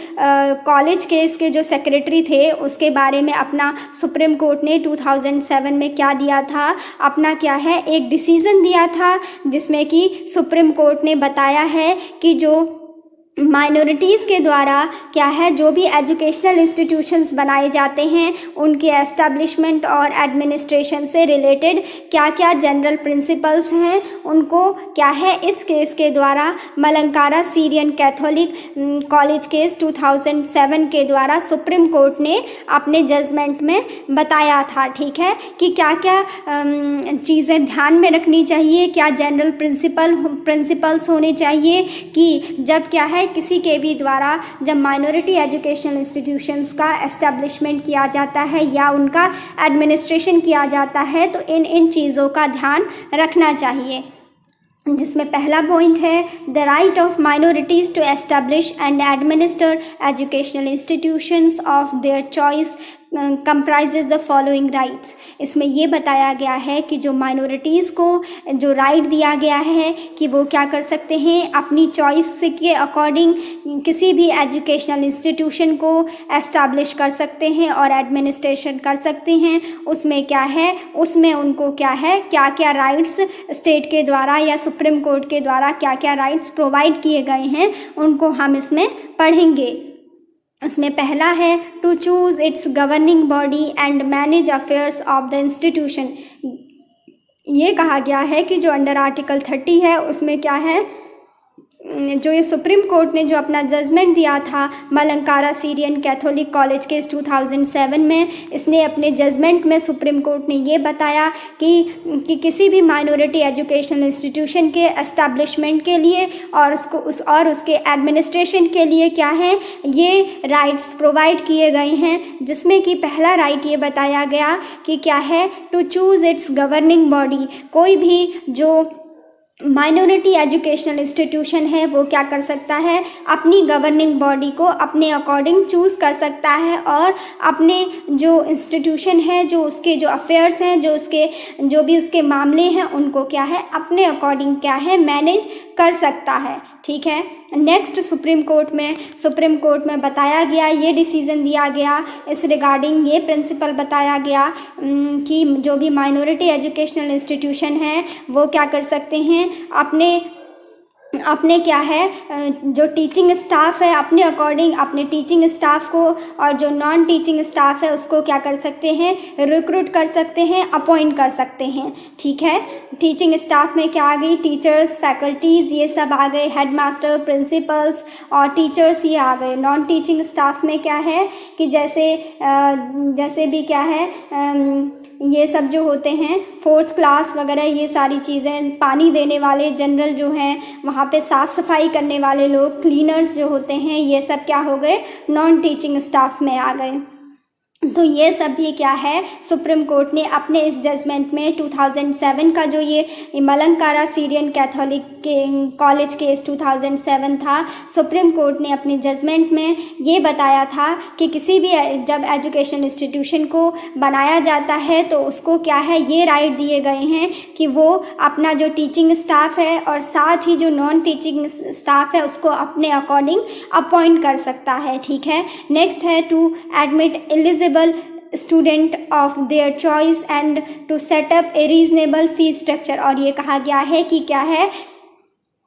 college case के जो सेक्रेटरी थे उसके बारे में अपना सुप्रीम कोर्ट ने 2007 में क्या दिया था, अपना क्या है एक डिसीज़न दिया था जिसमें कि सुप्रीम कोर्ट ने बताया है कि जो माइनॉरिटीज़ के द्वारा क्या है जो भी एजुकेशनल इंस्टीट्यूशंस बनाए जाते हैं उनके एस्टेब्लिशमेंट और एडमिनिस्ट्रेशन से रिलेटेड क्या क्या जनरल प्रिंसिपल्स हैं उनको क्या है इस केस के द्वारा Malankara Syrian Catholic college case 2007 के द्वारा सुप्रीम कोर्ट ने अपने जजमेंट में बताया था। ठीक है, कि क्या क्या चीज़ें ध्यान में रखनी चाहिए, क्या जनरल प्रिंसिपल्स होने चाहिए कि जब क्या है किसी के भी द्वारा जब माइनॉरिटी एजुकेशनल इंस्टीट्यूशंस का एस्टेब्लिशमेंट किया जाता है या उनका एडमिनिस्ट्रेशन किया जाता है तो इन चीज़ों का ध्यान रखना चाहिए। जिसमें पहला पॉइंट है the right of minorities to establish and administer educational institutions of their choice comprises the following rights. इसमें ये बताया गया है कि जो माइनॉरिटीज़ को जो राइट दिया गया है कि वो क्या कर सकते हैं अपनी चॉइस के अकॉर्डिंग किसी भी एजुकेशनल इंस्टीट्यूशन को एस्टैब्लिश कर सकते हैं और एडमिनिस्ट्रेशन कर सकते हैं। उसमें क्या है, उसमें उनको क्या है क्या क्या राइट्स स्टेट के द्वारा या सुप्रीम कोर्ट के द्वारा क्या क्या राइट्स प्रोवाइड किए गए हैं उनको हम इसमें पढ़ेंगे। उसमें पहला है to choose its governing body and manage affairs of the institution. ये कहा गया है कि जो अंडर आर्टिकल 30 है उसमें क्या है जो ये सुप्रीम कोर्ट ने जो अपना जजमेंट दिया था Malankara Syrian Catholic college case 2007 में, इसने अपने जजमेंट में सुप्रीम कोर्ट ने ये बताया कि किसी भी माइनॉरिटी एजुकेशनल इंस्टीट्यूशन के एस्टैब्लिशमेंट के लिए और उसके एडमिनिस्ट्रेशन के लिए क्या है ये राइट्स प्रोवाइड किए गए हैं। जिसमें कि पहला राइट ये बताया गया कि क्या है to choose its governing body. कोई भी जो माइनॉरिटी एजुकेशनल इंस्टीट्यूशन है वो क्या कर सकता है अपनी गवर्निंग बॉडी को अपने अकॉर्डिंग चूज़ कर सकता है और अपने जो इंस्टीट्यूशन है जो उसके जो अफेयर्स हैं जो भी उसके मामले हैं उनको क्या है अपने अकॉर्डिंग क्या है मैनेज कर सकता है। ठीक है, नेक्स्ट सुप्रीम कोर्ट में बताया गया, ये डिसीज़न दिया गया, इस रिगार्डिंग ये प्रिंसिपल बताया गया कि जो भी माइनॉरिटी एजुकेशनल इंस्टीट्यूशन है वो क्या कर सकते हैं अपने अपने क्या है जो टीचिंग स्टाफ है अपने अकॉर्डिंग अपने टीचिंग स्टाफ को और जो नॉन टीचिंग स्टाफ है उसको क्या कर सकते हैं, रिक्रूट कर सकते हैं, अपॉइंट कर सकते हैं। ठीक है, टीचिंग स्टाफ में क्या आ गई, टीचर्स, फैकल्टीज़, ये सब आ गए, हेडमास्टर, प्रिंसिपल्स और टीचर्स ये आ गए। नॉन टीचिंग स्टाफ में क्या है कि जैसे भी क्या है ये सब जो होते हैं फोर्थ क्लास वगैरह, ये सारी चीज़ें, पानी देने वाले जनरल जो हैं, वहाँ पे साफ़ सफाई करने वाले लोग, क्लीनर्स जो होते हैं, ये सब क्या हो गए, नॉन टीचिंग स्टाफ में आ गए। तो ये सब भी क्या है, सुप्रीम कोर्ट ने अपने इस जजमेंट में 2007 का जो ये मलंकारा सीरियन कैथोलिक के कॉलेज केस 2007 था, सुप्रीम कोर्ट ने अपने जजमेंट में ये बताया था कि किसी भी जब एजुकेशन इंस्टीट्यूशन को बनाया जाता है तो उसको क्या है, ये राइट दिए गए हैं कि वो अपना जो टीचिंग स्टाफ है और साथ ही जो नॉन टीचिंग स्टाफ है उसको अपने अकॉर्डिंग अपॉइंट कर सकता है। ठीक है, नेक्स्ट है to admit eligible student of their choice and to set up a reasonable fees structure. और ये कहा गया है कि क्या है,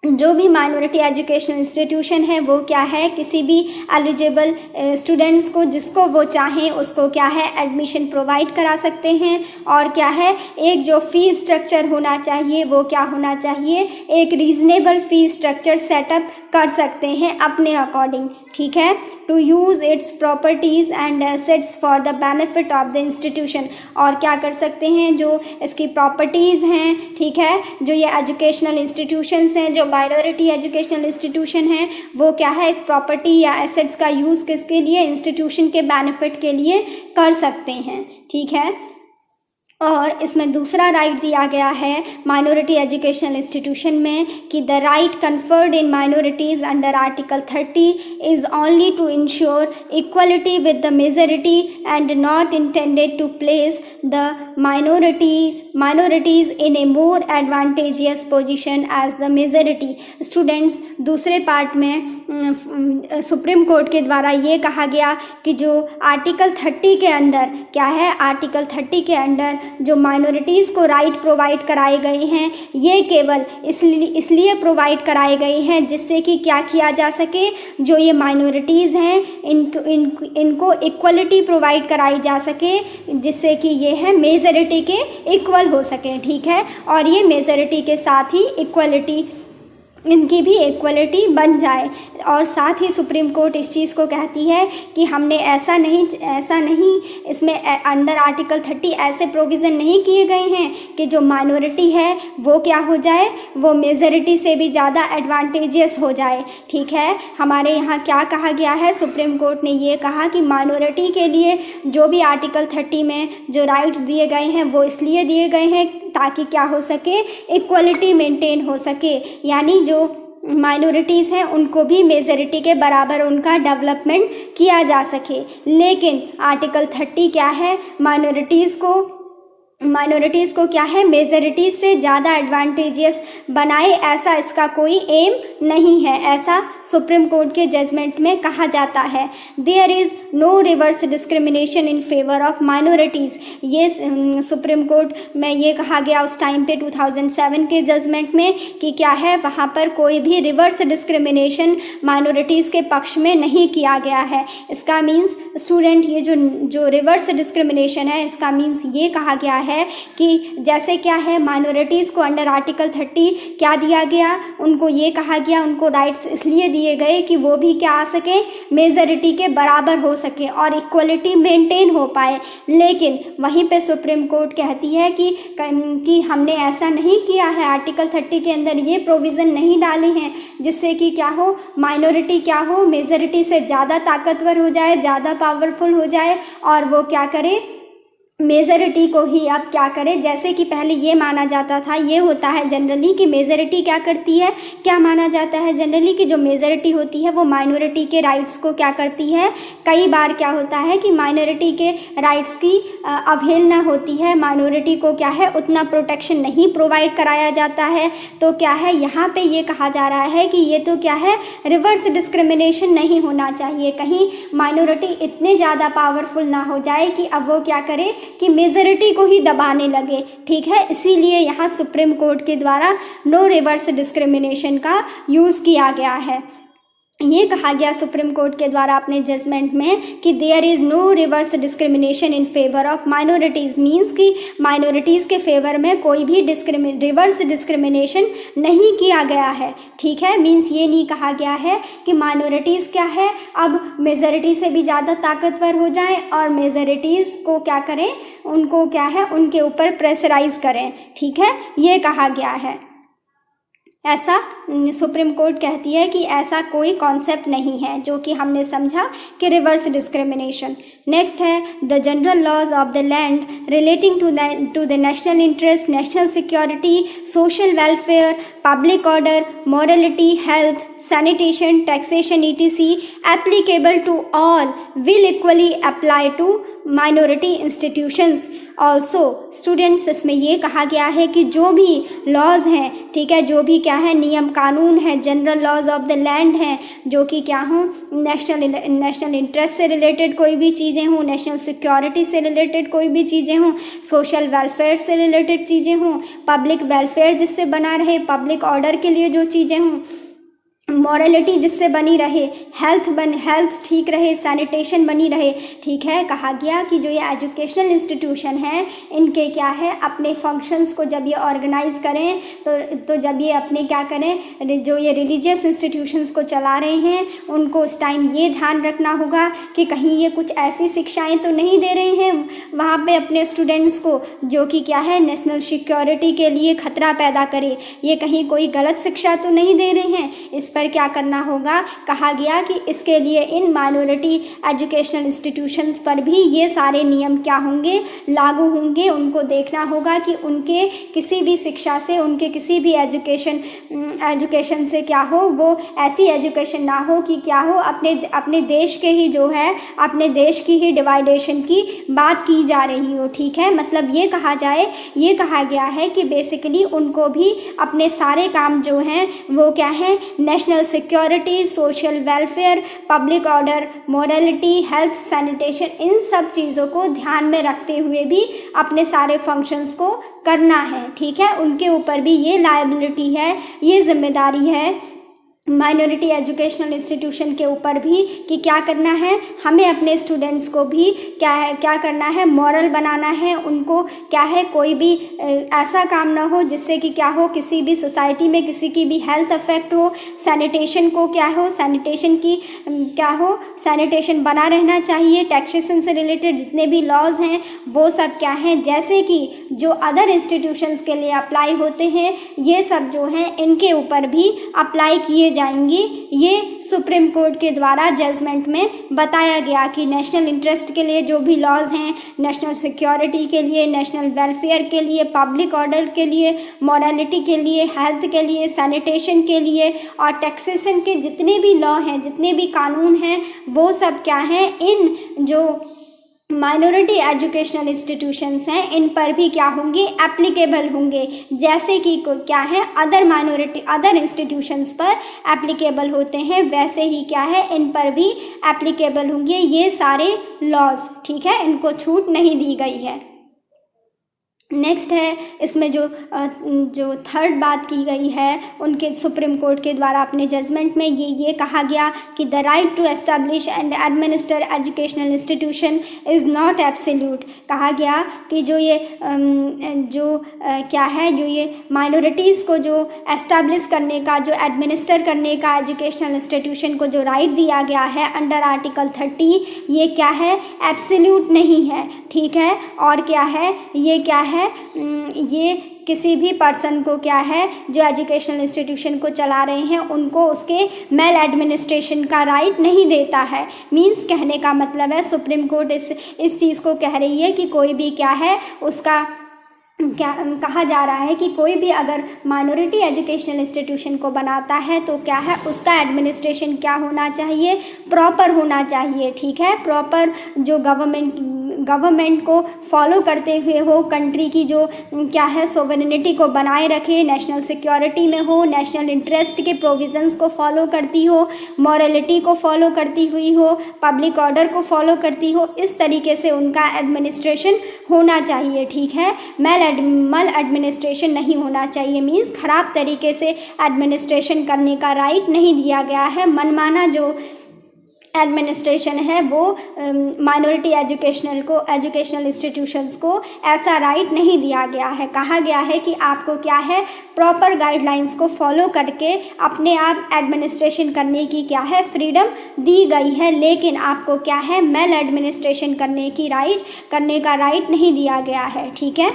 जो भी माइनॉरिटी एजुकेशन इंस्टीट्यूशन है वो क्या है, किसी भी एलिजिबल स्टूडेंट्स को जिसको वो चाहें उसको क्या है एडमिशन प्रोवाइड करा सकते हैं। और क्या है, एक जो फीस स्ट्रक्चर होना चाहिए वो क्या होना चाहिए, एक रीजनेबल फीस स्ट्रक्चर सेटअप कर सकते हैं अपने अकॉर्डिंग। ठीक है, to use its properties and assets for the benefit of the institution. और क्या कर सकते हैं, जो इसकी प्रॉपर्टीज़ हैं, ठीक है, जो ये एजुकेशनल इंस्टीट्यूशंस हैं, जो माइनॉरिटी एजुकेशनल इंस्टीट्यूशन हैं, वो क्या है इस प्रॉपर्टी या एसेट्स का यूज़ किसके लिए, इंस्टीट्यूशन के बेनिफिट के लिए कर सकते हैं। ठीक है, और इसमें दूसरा राइट दिया गया है माइनॉरिटी एजुकेशनल इंस्टीट्यूशन में कि the right conferred in minorities under article 30 is only to ensure equality with the majority and not intended to place the minorities in a more advantageous position as the majority. Students, दूसरे part में supreme court के द्वारा ये कहा गया कि जो article 30 के अंदर क्या है, आर्टिकल 30 के अंदर जो माइनॉरिटीज़ को राइट प्रोवाइड कराए गए हैं, ये केवल इसलिए प्रोवाइड कराए गए हैं जिससे कि क्या किया जा सके, जो ये माइनॉरिटीज़ हैं इनको इक्वलिटी प्रोवाइड कराई जा सके, जिससे कि ये है मेजॉरिटी के इक्वल हो सके। ठीक है, और ये मेजॉरिटी के साथ ही इक्वलिटी, इनकी भी इक्वलिटी बन जाए। और साथ ही सुप्रीम कोर्ट इस चीज़ को कहती है कि हमने ऐसा नहीं इसमें अंडर आर्टिकल 30 ऐसे प्रोविज़न नहीं किए गए हैं कि जो माइनॉरिटी है वो क्या हो जाए, वो मेजॉरिटी से भी ज़्यादा एडवांटेजियस हो जाए। ठीक है, हमारे यहाँ क्या कहा गया है, सुप्रीम कोर्ट ने ये कहा कि माइनॉरिटी के लिए जो भी आर्टिकल 30 में जो राइट्स दिए गए हैं वो इसलिए दिए गए हैं ताकि क्या हो सके, इक्वलिटी मेंटेन हो सके, यानी जो माइनॉरिटीज़ हैं उनको भी मेजॉरिटी के बराबर उनका डेवलपमेंट किया जा सके। लेकिन आर्टिकल 30 क्या है, माइनॉरिटीज़ को क्या है, मेजॉरिटी से ज़्यादा एडवांटेजियस बनाए, ऐसा इसका कोई एम नहीं है, ऐसा सुप्रीम कोर्ट के जजमेंट में कहा जाता है। There is no reverse discrimination in favour of minorities. ये सुप्रीम कोर्ट में ये कहा गया उस टाइम पे 2007 के जजमेंट में कि क्या है, वहाँ पर कोई भी रिवर्स डिस्क्रिमिनेशन माइनॉरिटीज़ के पक्ष में नहीं किया गया है। इसका मीन्स स्टूडेंट, ये जो रिवर्स डिस्क्रिमिनेशन है, इसका मीन्स ये कहा गया है कि जैसे क्या है, माइनॉरिटीज़ को अंडर आर्टिकल 30 क्या दिया गया, उनको ये कहा गया, उनको राइट्स इसलिए दिए गए कि वो भी क्या आ सके, मेजॉरिटी के बराबर हो सके और इक्वलिटी मेंटेन हो पाए। लेकिन वहीं पे सुप्रीम कोर्ट कहती है कि हमने ऐसा नहीं किया है, आर्टिकल 30 के अंदर ये प्रोविज़न नहीं डाले हैं जिससे कि क्या हो, माइनॉरिटी क्या हो, मेजॉरिटी से ज़्यादा ताकतवर हो जाए, ज़्यादा पावरफुल हो जाए और वो क्या करे, मेजॉरिटी को ही अब क्या करें। जैसे कि पहले ये माना जाता था, ये होता है जनरली कि मेजॉरिटी क्या करती है, क्या माना जाता है जनरली कि जो मेजॉरिटी होती है वो माइनॉरिटी के राइट्स को क्या करती है, कई बार क्या होता है कि माइनॉरिटी के राइट्स की अवहेलना होती है, माइनॉरिटी को क्या है उतना प्रोटेक्शन नहीं प्रोवाइड कराया जाता है। तो क्या है, यहाँ पे ये कहा जा रहा है कि ये तो क्या है, रिवर्स डिस्क्रिमिनेशन नहीं होना चाहिए, कहीं माइनॉरिटी इतने ज़्यादा पावरफुल ना हो जाए कि अब वो क्या करे, कि मेजॉरिटी को ही दबाने लगे, ठीक है। इसीलिए यहाँ सुप्रीम कोर्ट के द्वारा नो रिवर्स डिस्क्रिमिनेशन का यूज़ किया गया है। ये कहा गया सुप्रीम कोर्ट के द्वारा अपने जजमेंट में कि there is no reverse discrimination in favour of minorities, means कि माइनॉरिटीज़ के फेवर में कोई भी रिवर्स डिस्क्रिमिनेशन नहीं किया गया है, ठीक है। मीन्स ये नहीं कहा गया है कि माइनॉरिटीज़ क्या है अब मेजॉरिटी से भी ज़्यादा ताकतवर हो जाएं और मेजॉरिटीज़ को क्या करें, उनको क्या है उनके ऊपर प्रेशराइज करें, ठीक है। ये कहा गया है, ऐसा सुप्रीम कोर्ट कहती है कि ऐसा कोई कॉन्सेप्ट नहीं है, जो कि हमने समझा कि रिवर्स डिस्क्रिमिनेशन। नेक्स्ट है the general laws of the land relating to the national interest, national security, social welfare, public order, morality, health, sanitation, taxation, etc. applicable to all will equally apply to minority institutions also. Students, इसमें ये कहा गया है कि जो भी laws हैं, ठीक है, जो भी क्या है नियम कानून है, general laws of the land हैं, जो कि क्या हों नेशनल इंटरेस्ट से रिलेटेड कोई भी चीज़ें हों, नेशनल सिक्योरिटी से रिलेटेड कोई भी चीज़ें हों, सोशल वेलफेयर से रिलेटेड चीज़ें हों, पब्लिक वेलफेयर जिससे बना रहे, पब्लिक ऑर्डर के लिए जो चीज़ें हों, मॉरलिटी जिससे बनी रहे, हेल्थ ठीक रहे, सैनिटेशन बनी रहे, ठीक है। कहा गया कि जो ये एजुकेशनल इंस्टीट्यूशन है इनके क्या है अपने फंक्शंस को जब ये ऑर्गेनाइज करें तो जब ये अपने क्या करें, जो ये रिलीजियस इंस्टीट्यूशंस को चला रहे हैं उनको उस टाइम ये ध्यान रखना होगा कि कहीं ये कुछ ऐसी शिक्षाएं तो नहीं दे रहे हैं वहाँ पे अपने स्टूडेंट्स को जो कि क्या है नेशनल सिक्योरिटी के लिए खतरा पैदा करे, ये कहीं कोई गलत शिक्षा तो नहीं दे रहे हैं। इस पर क्या करना होगा, कहा गया कि इसके लिए इन माइनॉरिटी एजुकेशनल इंस्टीट्यूशंस पर भी ये सारे नियम क्या होंगे, लागू होंगे। उनको देखना होगा कि उनके किसी भी शिक्षा से, उनके किसी भी एजुकेशन से क्या हो, वो ऐसी एजुकेशन ना हो कि क्या हो अपने देश के ही जो है अपने देश की ही डिवाइडेशन की बात की जा रही हो, ठीक है। मतलब ये कहा गया है कि बेसिकली उनको भी अपने सारे काम जो हैं वो क्या है national security, social welfare, public order, morality, health, sanitation, इन सब चीज़ों को ध्यान में रखते हुए भी अपने सारे फंक्शंस को करना है, ठीक है। उनके ऊपर भी ये लायबिलिटी है, ये जिम्मेदारी है माइनॉरिटी एजुकेशनल इंस्टीट्यूशन के ऊपर भी कि क्या करना है, हमें अपने स्टूडेंट्स को भी क्या करना है, मॉरल बनाना है। उनको क्या है कोई भी ऐसा काम ना हो जिससे कि क्या हो किसी भी सोसाइटी में किसी की भी हेल्थ अफेक्ट हो। सैनिटेशन को क्या हो, सैनिटेशन बना रहना चाहिए। टैक्सेशन से रिलेटेड जितने भी लॉज हैं वो सब क्या हैं, जैसे कि जो अदर इंस्टीट्यूशंस के लिए अप्लाई होते हैं, ये सब जो हैं इनके ऊपर भी अप्लाई किए जाएंगी। ये सुप्रीम कोर्ट के द्वारा जजमेंट में बताया गया कि नेशनल इंटरेस्ट के लिए जो भी लॉज हैं, नेशनल सिक्योरिटी के लिए, नेशनल वेलफेयर के लिए, पब्लिक ऑर्डर के लिए, मॉरलिटी के लिए, हेल्थ के लिए, सैनिटेशन के लिए और टैक्सेशन के जितने भी लॉ हैं, जितने भी कानून हैं, वो सब क्या हैं इन जो माइनॉरिटी एजुकेशनल इंस्टीट्यूशंस हैं इन पर भी क्या होंगे, एप्लीकेबल होंगे। जैसे कि क्या है अदर इंस्टीट्यूशंस पर एप्लीकेबल होते हैं, वैसे ही क्या है इन पर भी एप्लीकेबल होंगे ये सारे लॉज, ठीक है। इनको छूट नहीं दी गई है। नेक्स्ट है इसमें जो थर्ड बात की गई है उनके सुप्रीम कोर्ट के द्वारा अपने जजमेंट में ये कहा गया कि the right to establish and administer educational institution is not absolute. कहा गया कि जो ये माइनॉरिटीज़ को जो एस्टैब्लिश करने का, जो एडमिनिस्टर करने का एजुकेशनल इंस्टीट्यूशन को जो राइट दिया गया है अंडर आर्टिकल 30, ये क्या है एब्सोल्यूट नहीं है, ठीक है। और क्या है ये किसी भी पर्सन को क्या है जो एजुकेशनल इंस्टीट्यूशन को चला रहे हैं उनको उसके मेल एडमिनिस्ट्रेशन का राइट नहीं देता है। मींस कहने का मतलब है सुप्रीम कोर्ट इस चीज़ को कह रही है कि कोई भी क्या है उसका क्या कहा जा रहा है कि कोई भी अगर माइनॉरिटी एजुकेशनल इंस्टीट्यूशन को बनाता है तो क्या है उसका एडमिनिस्ट्रेशन क्या होना चाहिए, प्रॉपर होना चाहिए, ठीक है। प्रॉपर जो गवर्नमेंट गवर्नमेंट को फॉलो करते हुए हो, कंट्री की जो क्या है सोवरेनिटी को बनाए रखे, नेशनल सिक्योरिटी में हो, नेशनल इंटरेस्ट के प्रोविजंस को फॉलो करती हो, मॉरलिटी को फॉलो करती हुई हो, पब्लिक ऑर्डर को फॉलो करती हो, इस तरीके से उनका एडमिनिस्ट्रेशन होना चाहिए। ठीक है, मल एडमिनिस्ट्रेशन नहीं होना चाहिए, मीन्स खराब तरीके से एडमिनिस्ट्रेशन करने का राइट नहीं दिया गया है। मनमाना जो एडमिनिस्ट्रेशन है वो माइनॉरिटी एजुकेशनल इंस्टीट्यूशंस को ऐसा राइट नहीं दिया गया है। कहा गया है कि आपको क्या है प्रॉपर गाइडलाइंस को फॉलो करके अपने आप एडमिनिस्ट्रेशन करने की क्या है फ्रीडम दी गई है, लेकिन आपको क्या है मेल एडमिनिस्ट्रेशन करने का राइट नहीं दिया गया है। ठीक है,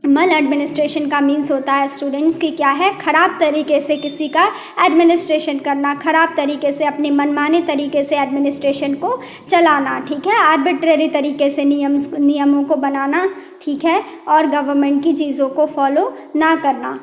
मल एडमिनिस्ट्रेशन का मीन्स होता है स्टूडेंट्स की क्या है खराब तरीके से किसी का एडमिनिस्ट्रेशन करना, खराब तरीके से अपने मनमाने तरीके से एडमिनिस्ट्रेशन को चलाना। ठीक है, आर्बिट्रेरी तरीके से नियमों को बनाना। ठीक है, और गवर्नमेंट की चीज़ों को फॉलो ना करना।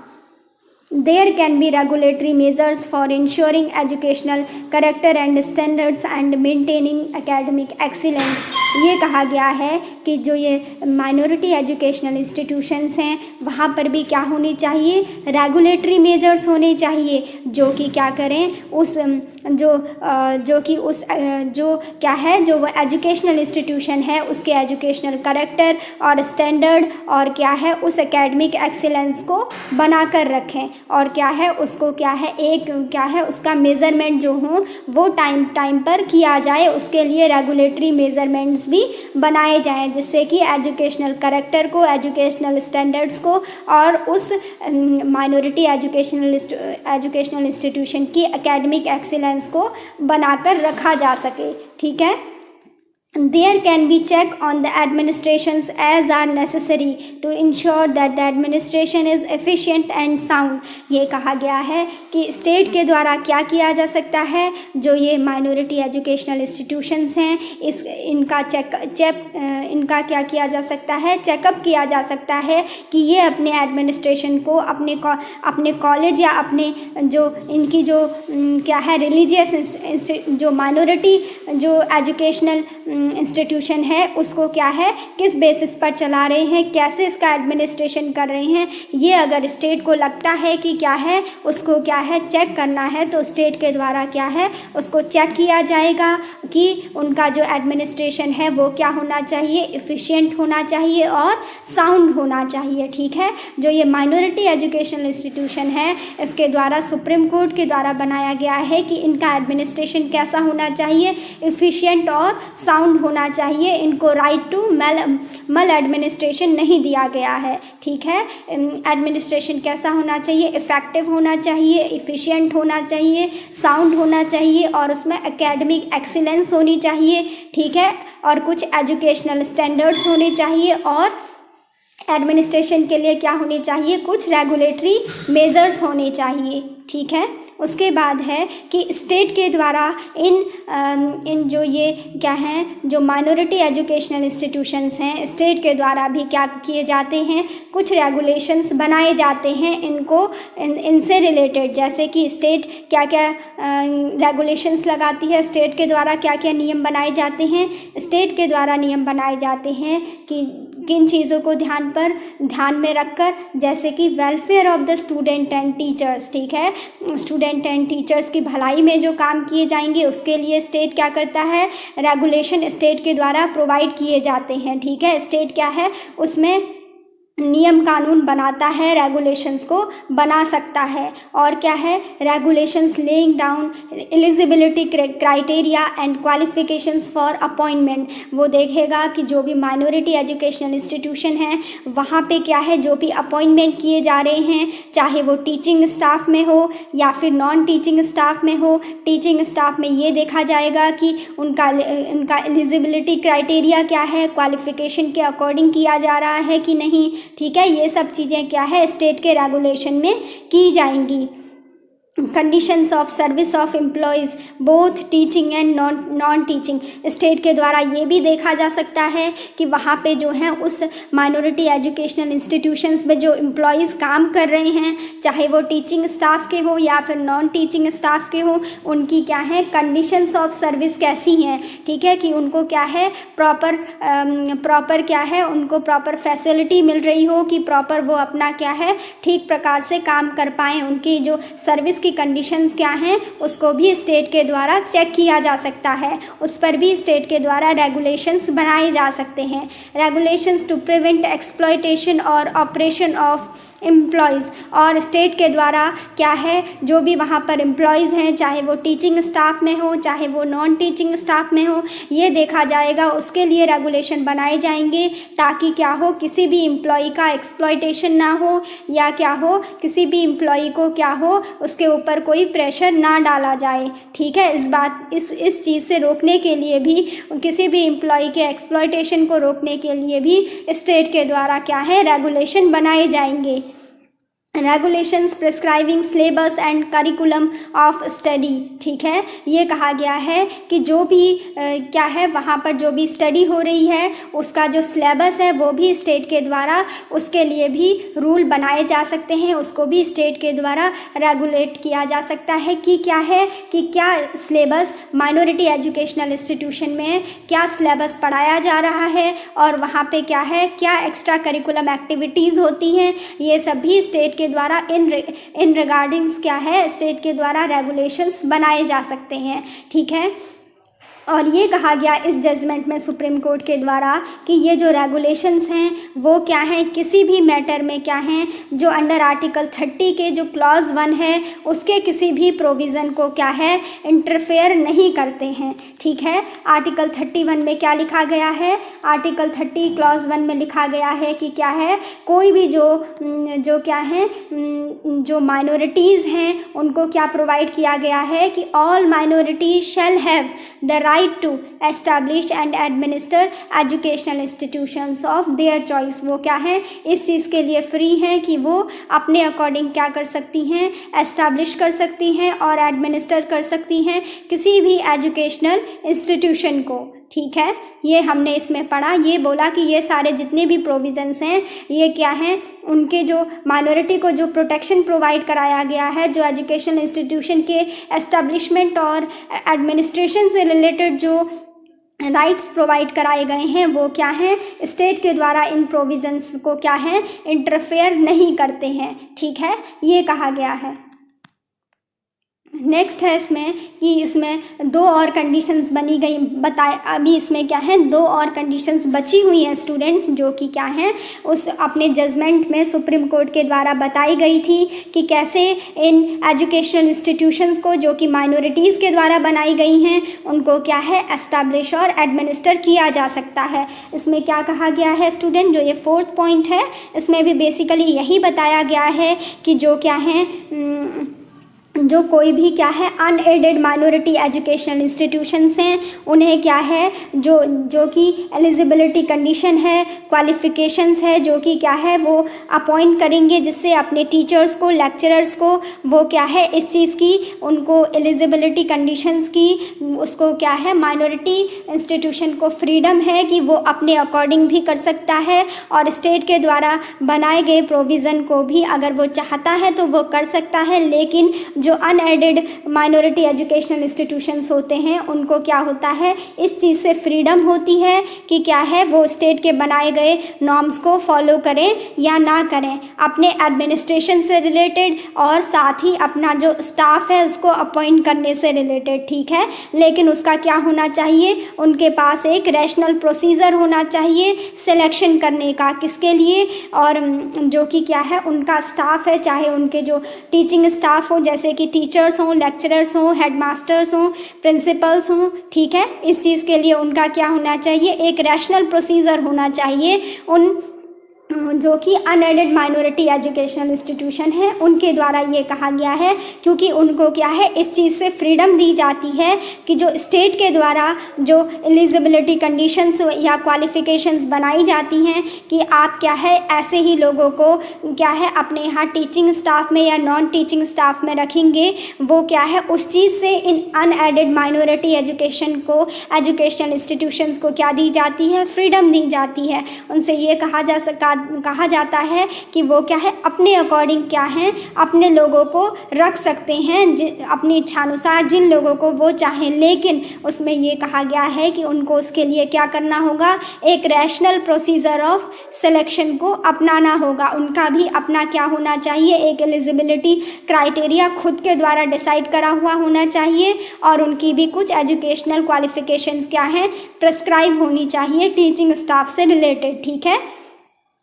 There can be regulatory measures for ensuring educational character and standards and maintaining academic excellence। ये कहा गया है कि जो ये माइनॉरिटी एजुकेशनल इंस्टीट्यूशंस हैं वहाँ पर भी क्या होनी चाहिए, रेगुलेटरी मेजर्स होने चाहिए जो कि क्या करें उस जो वो एजुकेशनल इंस्टीट्यूशन है उसके एजुकेशनल करेक्टर और स्टैंडर्ड और क्या है उस एकेडमिक एक्सीलेंस को बना कर रखें, और क्या है उसको क्या है उसका मेज़रमेंट जो हो वो टाइम पर किया जाए। उसके लिए रेगुलेटरी मेज़रमेंट्स भी बनाए जाएं जिससे कि एजुकेशनल करेक्टर को, एजुकेशनल स्टैंडर्ड्स को और उस माइनॉरिटी एजुकेशनल इंस्टीट्यूशन की एकेडमिक एक्सीलेंस को बनाकर रखा जा सके। ठीक है, There can be check on the administrations as are necessary to ensure that the administration is efficient and sound। ये कहा गया है कि स्टेट के द्वारा क्या किया जा सकता है, जो ये माइनॉरिटी एजुकेशनल इंस्टीट्यूशंस हैं इनका क्या किया जा सकता है, चेकअप किया जा सकता है कि ये अपने एडमिनिस्ट्रेशन को अपने कॉलेज या अपने जो इनकी जो क्या है रिलीजियस जो माइनॉरिटी जो एजुकेशनल इंस्टीट्यूशन है उसको क्या है किस बेसिस पर चला रहे हैं, कैसे इसका एडमिनिस्ट्रेशन कर रहे हैं। ये अगर स्टेट को लगता है कि क्या है उसको क्या है चेक करना है तो स्टेट के द्वारा क्या है उसको चेक किया जाएगा कि उनका जो एडमिनिस्ट्रेशन है वो क्या होना चाहिए, एफिशिएंट होना चाहिए और साउंड होना चाहिए। ठीक है, जो ये माइनॉरिटी एजुकेशनल इंस्टीट्यूशन है इसके द्वारा सुप्रीम कोर्ट के द्वारा बनाया गया है कि इनका एडमिनिस्ट्रेशन कैसा होना चाहिए, एफिशिएंट और साउंड होना चाहिए। इनको राइट टू मल एडमिनिस्ट्रेशन नहीं दिया गया है। ठीक है, एडमिनिस्ट्रेशन कैसा होना चाहिए, इफ़ेक्टिव होना चाहिए, एफिशिएंट होना चाहिए, साउंड होना चाहिए और उसमें एकेडमिक एक्सीलेंस होनी चाहिए। ठीक है, और कुछ एजुकेशनल स्टैंडर्ड्स होने चाहिए और एडमिनिस्ट्रेशन के लिए क्या होनी चाहिए, कुछ रेगुलेटरी मेजर्स होने चाहिए। ठीक है, उसके बाद है कि स्टेट के द्वारा इन जो ये क्या हैं जो माइनॉरिटी एजुकेशनल इंस्टीट्यूशंस हैं स्टेट के द्वारा भी क्या किए जाते हैं, कुछ रेगुलेशंस बनाए जाते हैं इनसे रिलेटेड, जैसे कि स्टेट क्या क्या रेगुलेशंस लगाती है, स्टेट के द्वारा क्या क्या नियम बनाए जाते हैं। स्टेट के द्वारा नियम बनाए जाते हैं कि किन चीज़ों को ध्यान में रखकर, जैसे कि welfare of the student and teachers. ठीक है, स्टूडेंट एंड टीचर्स की भलाई में जो काम किए जाएंगे उसके लिए स्टेट क्या करता है, रेगुलेशन स्टेट के द्वारा प्रोवाइड किए जाते हैं। ठीक है, स्टेट क्या है उसमें नियम कानून बनाता है, रेगुलेशंस को बना सकता है और क्या है regulations laying down eligibility criteria and qualifications for appointment. वो देखेगा कि जो भी माइनॉरिटी एजुकेशनल इंस्टीट्यूशन है वहाँ पे क्या है जो भी अपॉइंटमेंट किए जा रहे हैं, चाहे वो टीचिंग स्टाफ में हो या फिर नॉन टीचिंग स्टाफ में हो। टीचिंग स्टाफ में ये देखा जाएगा कि उनका एलिजिबिलिटी क्राइटेरिया क्या है, क्वालिफिकेशन के अकॉर्डिंग किया जा रहा है कि नहीं। ठीक है, ये सब चीज़ें क्या है स्टेट के रेगुलेशन में की जाएंगी। Conditions of service of employees both teaching and non teaching. State के द्वारा ये भी देखा जा सकता है कि वहाँ पे जो है उस माइनॉरिटी एजुकेशनल इंस्टीट्यूशंस में जो एम्प्लॉयज़ काम कर रहे हैं, चाहे वो टीचिंग स्टाफ के हो या फिर नॉन टीचिंग स्टाफ के हो, उनकी क्या है कंडीशंस ऑफ सर्विस कैसी हैं, ठीक है, कि उनको क्या है प्रॉपर क्या है उनको प्रॉपर फैसिलिटी मिल रही हो, कि प्रॉपर वो अपना क्या है ठीक प्रकार से काम कर पाएँ। उनकी जो सर्विस की कंडीशंस क्या हैं उसको भी स्टेट के द्वारा चेक किया जा सकता है, उस पर भी स्टेट के द्वारा रेगुलेशंस बनाए जा सकते हैं। रेगुलेशंस टू प्रिवेंट एक्सप्लॉयटेशन और ऑपरेशन ऑफ एम्प्लॉयज़, और स्टेट के द्वारा क्या है जो भी वहाँ पर एम्प्लॉयज़ हैं, चाहे वो टीचिंग स्टाफ में हो चाहे वो नॉन टीचिंग स्टाफ में हो, ये देखा जाएगा, उसके लिए रेगुलेशन बनाए जाएंगे ताकि क्या हो किसी भी एम्प्लॉय का एक्सप्लॉयटेशन ना हो, या क्या हो किसी भी एम्प्लॉय को क्या हो उसके ऊपर कोई प्रेशर ना डाला जाए, ठीक है। इस चीज़ से रोकने के लिए भी, किसी भी एम्प्लॉय के एक्सप्लॉयटेशन को रोकने के लिए भी स्टेट के द्वारा क्या है रेगुलेशन बनाए जाएंगे। Regulations prescribing syllabus and curriculum of study, ठीक है, ये कहा गया है कि जो भी क्या है वहाँ पर जो भी स्टडी हो रही है उसका जो सिलेबस है वो भी स्टेट के द्वारा उसके लिए भी रूल बनाए जा सकते हैं, उसको भी स्टेट के द्वारा रेगुलेट किया जा सकता है कि क्या है कि क्या सिलेबस माइनॉरिटी एजुकेशनल इंस्टीट्यूशन में क्या सिलेबस पढ़ाया जा रहा है और वहाँ पे क्या है क्या एक्स्ट्रा करिकुलम एक्टिविटीज़ होती हैं, ये सब भी स्टेट के द्वारा इन रिगार्डिंग्स क्या है स्टेट के द्वारा रेगुलेशंस बनाए जा सकते हैं, ठीक है। और ये कहा गया इस जजमेंट में सुप्रीम कोर्ट के द्वारा कि ये जो रेगुलेशंस हैं वो क्या हैं किसी भी मैटर में क्या हैं जो अंडर आर्टिकल 30 के जो क्लॉज 1 है उसके किसी भी प्रोविज़न को क्या है इंटरफेयर नहीं करते हैं, ठीक है। आर्टिकल 31 में क्या लिखा गया है, आर्टिकल 30 क्लॉज 1 में लिखा गया है कि क्या है कोई भी जो क्या है जो माइनॉरिटीज़ हैं उनको क्या प्रोवाइड किया गया है कि all minorities shall have the right to establish and administer educational institutions of their choice. वो क्या है इस चीज़ के लिए फ्री हैं कि वो अपने अकॉर्डिंग क्या कर सकती हैं एस्टैब्लिश कर सकती हैं और एडमिनिस्टर कर सकती हैं किसी भी एजुकेशनल इंस्टीट्यूशन को, ठीक है। ये हमने इसमें पढ़ा, ये बोला कि ये सारे जितने भी प्रोविज़न्स हैं ये क्या हैं उनके जो माइनॉरिटी को जो प्रोटेक्शन प्रोवाइड कराया गया है, जो एजुकेशनल इंस्टीट्यूशन के एस्टैब्लिशमेंट और एडमिनिस्ट्रेशन से रिलेटेड जो राइट्स प्रोवाइड कराए गए हैं वो क्या हैं स्टेट के द्वारा इन प्रोविज़न्स को क्या है इंटरफेयर नहीं करते हैं, ठीक है, ये कहा गया है। नेक्स्ट है इसमें कि इसमें दो और कंडीशंस बनी गई बताए, अभी इसमें क्या है दो और कंडीशंस बची हुई हैं स्टूडेंट्स जो कि क्या हैं उस अपने जजमेंट में सुप्रीम कोर्ट के द्वारा बताई गई थी कि कैसे इन एजुकेशनल इंस्टीट्यूशंस को जो कि माइनॉरिटीज़ के द्वारा बनाई गई हैं उनको क्या है एस्टैब्लिश और एडमिनिस्टर किया जा सकता है। इसमें क्या कहा गया है स्टूडेंट, जो ये 4th पॉइंट है इसमें भी बेसिकली यही बताया गया है कि जो क्या है जो कोई भी क्या है अनएडेड माइनॉरिटी एजुकेशनल इंस्टीट्यूशंस हैं उन्हें क्या है जो कि एलिजिबिलिटी कंडीशन है क्वालिफ़िकेशंस है जो कि क्या है वो अपॉइंट करेंगे जिससे अपने टीचर्स को लेक्चरर्स को वो क्या है इस चीज़ की उनको एलिजिबिलिटी कंडीशंस की उसको क्या है माइनॉरिटी इंस्टीट्यूशन को फ्रीडम है कि वो अपने अकॉर्डिंग भी कर सकता है और स्टेट के द्वारा बनाए गए प्रोविज़न को भी अगर वो चाहता है तो वो कर सकता है, लेकिन जो अनएडेड माइनॉरिटी एजुकेशनल इंस्टीट्यूशंस होते हैं उनको क्या होता है इस चीज़ से फ्रीडम होती है कि क्या है वो स्टेट के बनाए गए नॉर्म्स को फॉलो करें या ना करें अपने एडमिनिस्ट्रेशन से रिलेटेड और साथ ही अपना जो स्टाफ है उसको अपॉइंट करने से रिलेटेड, ठीक है। लेकिन उसका क्या होना चाहिए उनके पास एक रैशनल प्रोसीजर होना चाहिए सिलेक्शन करने का, किसके लिए और जो कि क्या है उनका स्टाफ है, चाहे उनके जो टीचिंग स्टाफ हो जैसे कि टीचर्स हों लेक्चरर्स हों हेडमास्टर्स हों प्रिंसिपल्स हों, ठीक है। इस चीज़ के लिए उनका क्या होना चाहिए एक रैशनल प्रोसीजर होना चाहिए जो कि अनएडेड माइनॉरिटी एजुकेशनल इंस्टीट्यूशन है उनके द्वारा ये कहा गया है, क्योंकि उनको क्या है इस चीज़ से फ्रीडम दी जाती है कि जो स्टेट के द्वारा जो एलिजिबिलिटी कंडीशंस या क्वालिफ़िकेशंस बनाई जाती हैं कि आप क्या है ऐसे ही लोगों को क्या है अपने यहाँ टीचिंग स्टाफ में या नॉन टीचिंग स्टाफ में रखेंगे, वो क्या है उस चीज़ से इन अनएडेड माइनॉरिटी एजुकेशनल इंस्टीट्यूशंस को क्या दी जाती है, फ्रीडम दी जाती है। उनसे ये कहा जाता है कि वो क्या है अपने अकॉर्डिंग क्या है अपने लोगों को रख सकते हैं अपनी इच्छानुसार जिन लोगों को वो चाहें, लेकिन उसमें ये कहा गया है कि उनको उसके लिए क्या करना होगा, एक रैशनल प्रोसीजर ऑफ सिलेक्शन को अपनाना होगा। उनका भी अपना क्या होना चाहिए, एक एलिजिबिलिटी क्राइटेरिया खुद के द्वारा डिसाइड करा हुआ होना चाहिए और उनकी भी कुछ एजुकेशनल क्वालिफिकेशंस क्या हैं प्रिस्क्राइब होनी चाहिए टीचिंग स्टाफ से रिलेटेड। ठीक है,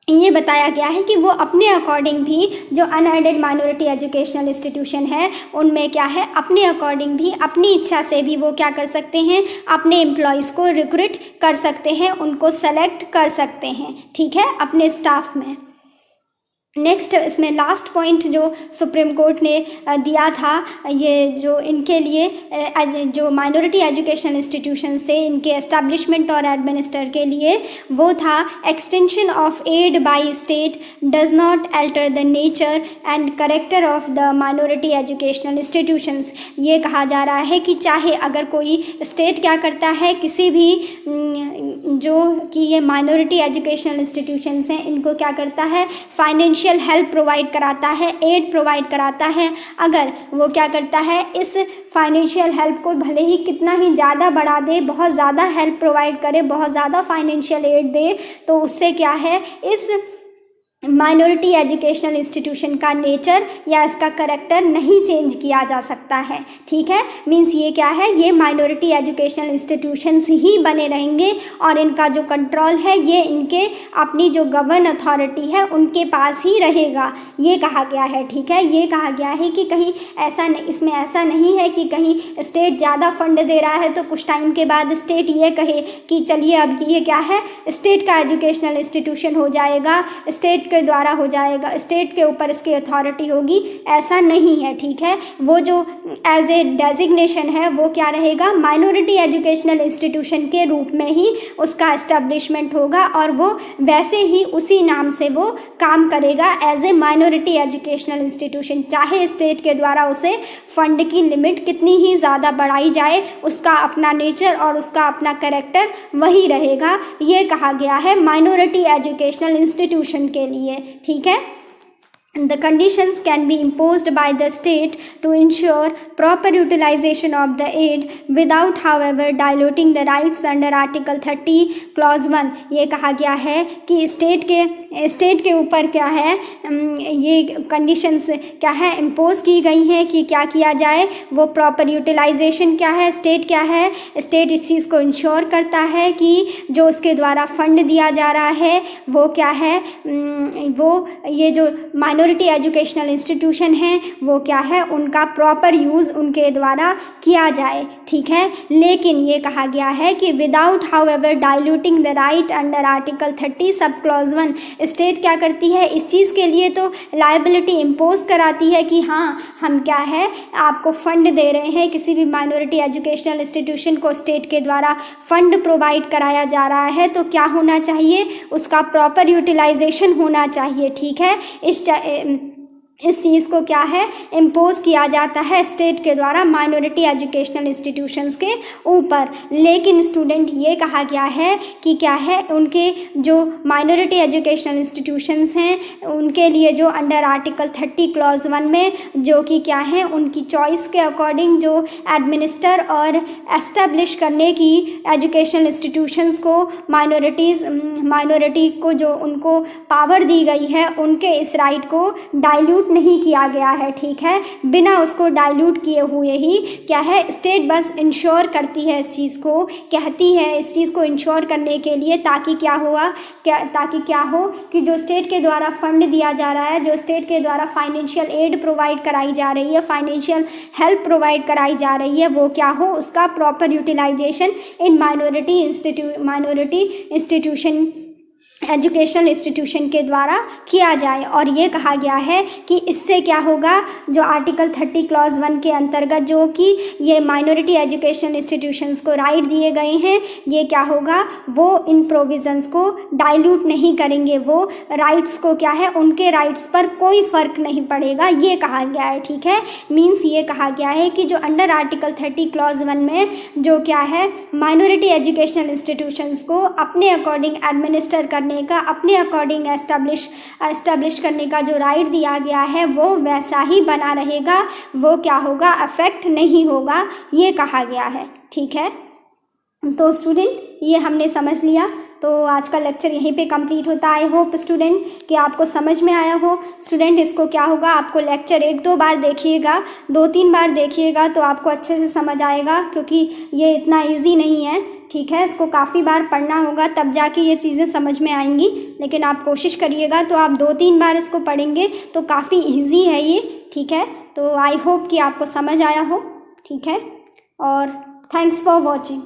ये बताया गया है कि वो अपने अकॉर्डिंग भी जो अनएडेड माइनॉरिटी एजुकेशनल इंस्टीट्यूशन है उनमें क्या है अपने अकॉर्डिंग भी अपनी इच्छा से भी वो क्या कर सकते हैं, अपने एम्प्लॉयज़ को रिक्रूट कर सकते हैं, उनको सेलेक्ट कर सकते हैं। ठीक है, अपने स्टाफ में। नेक्स्ट इसमें लास्ट पॉइंट जो सुप्रीम कोर्ट ने दिया था, ये जो इनके लिए जो माइनॉरिटी एजुकेशनल इंस्टीट्यूशंस थे इनके एस्टैब्लिशमेंट और एडमिनिस्टर के लिए, वो था extension of aid by state does not alter the nature and character of the minority educational institutions. ये कहा जा रहा है कि चाहे अगर कोई स्टेट क्या करता है, किसी भी जो कि ये माइनॉरिटी एजुकेशनल इंस्टीट्यूशंस हैं इनको क्या करता है, फाइनेंशियल हेल्प प्रोवाइड कराता है, एड प्रोवाइड कराता है। अगर वो क्या करता है, इस फाइनेंशियल हेल्प को भले ही कितना ही ज़्यादा बढ़ा दे, बहुत ज़्यादा हेल्प प्रोवाइड करे, बहुत ज़्यादा फाइनेंशियल एड दे, तो उससे क्या है इस माइनॉरिटी एजुकेशनल इंस्टीट्यूशन का नेचर या इसका करेक्टर नहीं चेंज किया जा सकता है। ठीक है, मीन्स ये क्या है, ये माइनॉरिटी एजुकेशनल इंस्टीट्यूशंस ही बने रहेंगे और इनका जो कंट्रोल है ये इनके अपनी जो गवर्न अथॉरिटी है उनके पास ही रहेगा, ये कहा गया है। ठीक है, ये कहा गया है कि कहीं ऐसा इसमें ऐसा नहीं है कि कहीं स्टेट ज़्यादा फंड दे रहा है तो कुछ टाइम के बाद स्टेट ये कहे कि चलिए अब ये क्या है स्टेट का एजुकेशनल इंस्टीट्यूशन हो जाएगा, स्टेट के द्वारा हो जाएगा, स्टेट के ऊपर इसकी अथॉरिटी होगी, ऐसा नहीं है। ठीक है, वो जो एज ए डेजिग्नेशन है वो क्या रहेगा, माइनॉरिटी एजुकेशनल इंस्टीट्यूशन के रूप में ही उसका एस्टेब्लिशमेंट होगा और वो वैसे ही उसी नाम से वो काम करेगा as a minority educational institution. चाहे स्टेट के द्वारा उसे फंड की लिमिट कितनी ही ज़्यादा बढ़ाई जाए, उसका अपना नेचर और उसका अपना कैरेक्टर वही रहेगा, ये कहा गया है माइनॉरिटी एजुकेशनल इंस्टीट्यूशन के लिए। ठीक है, the conditions can be imposed by the state to ensure proper utilization of the aid without however diluting the rights under article 30 clause 1। ये कहा गया है कि स्टेट के ऊपर क्या है ये कंडीशंस क्या है इम्पोज की गई हैं कि क्या किया जाए, वो प्रॉपर यूटिलाइजेशन क्या है, स्टेट क्या है, स्टेट इस चीज़ को इंश्योर करता है कि जो उसके द्वारा फंड दिया जा रहा है वो क्या है, वो ये जो माइनॉरिटी एजुकेशनल इंस्टीट्यूशन है वो क्या है उनका प्रॉपर यूज़ उनके द्वारा किया जाए। ठीक है, लेकिन ये कहा गया है कि without however diluting the right under article 30 sub clause 1। State क्या करती है, इस चीज़ के लिए तो लाइबिलिटी इम्पोज कराती है कि हाँ हम क्या है आपको फंड दे रहे हैं, किसी भी माइनॉरिटी एजुकेशनल इंस्टीट्यूशन को स्टेट के द्वारा फंड प्रोवाइड कराया जा रहा है तो क्या होना चाहिए, उसका प्रॉपर यूटिलाइजेशन होना चाहिए। ठीक है, इस चीज़ को क्या है इम्पोज किया जाता है स्टेट के द्वारा माइनॉरिटी एजुकेशनल इंस्टीट्यूशंस के ऊपर। लेकिन स्टूडेंट ये कहा गया है कि क्या है उनके जो माइनॉरिटी एजुकेशनल इंस्टीट्यूशंस हैं उनके लिए जो अंडर आर्टिकल 30 क्लॉज 1 में जो कि क्या है उनकी चॉइस के अकॉर्डिंग जो एडमिनिस्टर और एस्टेब्लिश करने की एजुकेशनल इंस्टीट्यूशंस को माइनॉरिटी को जो उनको पावर दी गई है उनके इस राइट को डाइल्यूट नहीं किया गया है। ठीक है, बिना उसको डाइल्यूट किए हुए ही क्या है स्टेट बस इंश्योर करती है इस चीज़ को, कहती है इस चीज़ को इंश्योर करने के लिए ताकि क्या हो कि जो स्टेट के द्वारा फंड दिया जा रहा है, जो स्टेट के द्वारा फाइनेंशियल एड प्रोवाइड कराई जा रही है, फाइनेंशियल हेल्प प्रोवाइड कराई जा रही है, वो क्या हो उसका proper utilization in minority institution educational institution के द्वारा किया जाए। और ये कहा गया है कि इससे क्या होगा, जो आर्टिकल 30 क्लॉज 1 के अंतर्गत जो कि ये माइनॉरिटी एजुकेशनल इंस्टीट्यूशंस को राइट दिए गए हैं, ये क्या होगा, वो इन प्रोविजंस को डाइल्यूट नहीं करेंगे, वो राइट्स को क्या है, उनके राइट्स पर कोई फ़र्क नहीं पड़ेगा, ये कहा गया है। ठीक है, मीन्स ये कहा गया है कि जो अंडर आर्टिकल 30 क्लॉज 1 में जो क्या है माइनॉरिटी एजुकेशनल इंस्टीट्यूशंस को अपने अकॉर्डिंग एडमिनिस्टर करने का, अपने अकॉर्डिंग एस्टैब्लिश करने का जो राइट दिया गया है वो वैसा ही बना रहेगा, वो क्या होगा, अफेक्ट नहीं होगा, ये कहा गया है। ठीक है, तो स्टूडेंट ये हमने समझ लिया। तो आज का लेक्चर यहीं पे कंप्लीट होता है। आई होप स्टूडेंट कि आपको समझ में आया हो। स्टूडेंट इसको क्या होगा, आपको लेक्चर 1-2 बार देखिएगा, 2-3 बार देखिएगा तो आपको अच्छे से समझ आएगा, क्योंकि ये इतना इजी नहीं है। ठीक है, इसको काफ़ी बार पढ़ना होगा तब जाके ये चीज़ें समझ में आएंगी, लेकिन आप कोशिश करिएगा तो आप 2-3 बार इसको पढ़ेंगे तो काफ़ी इजी है ये। ठीक है, तो आई होप कि आपको समझ आया हो। ठीक है, और थैंक्स फॉर वॉचिंग।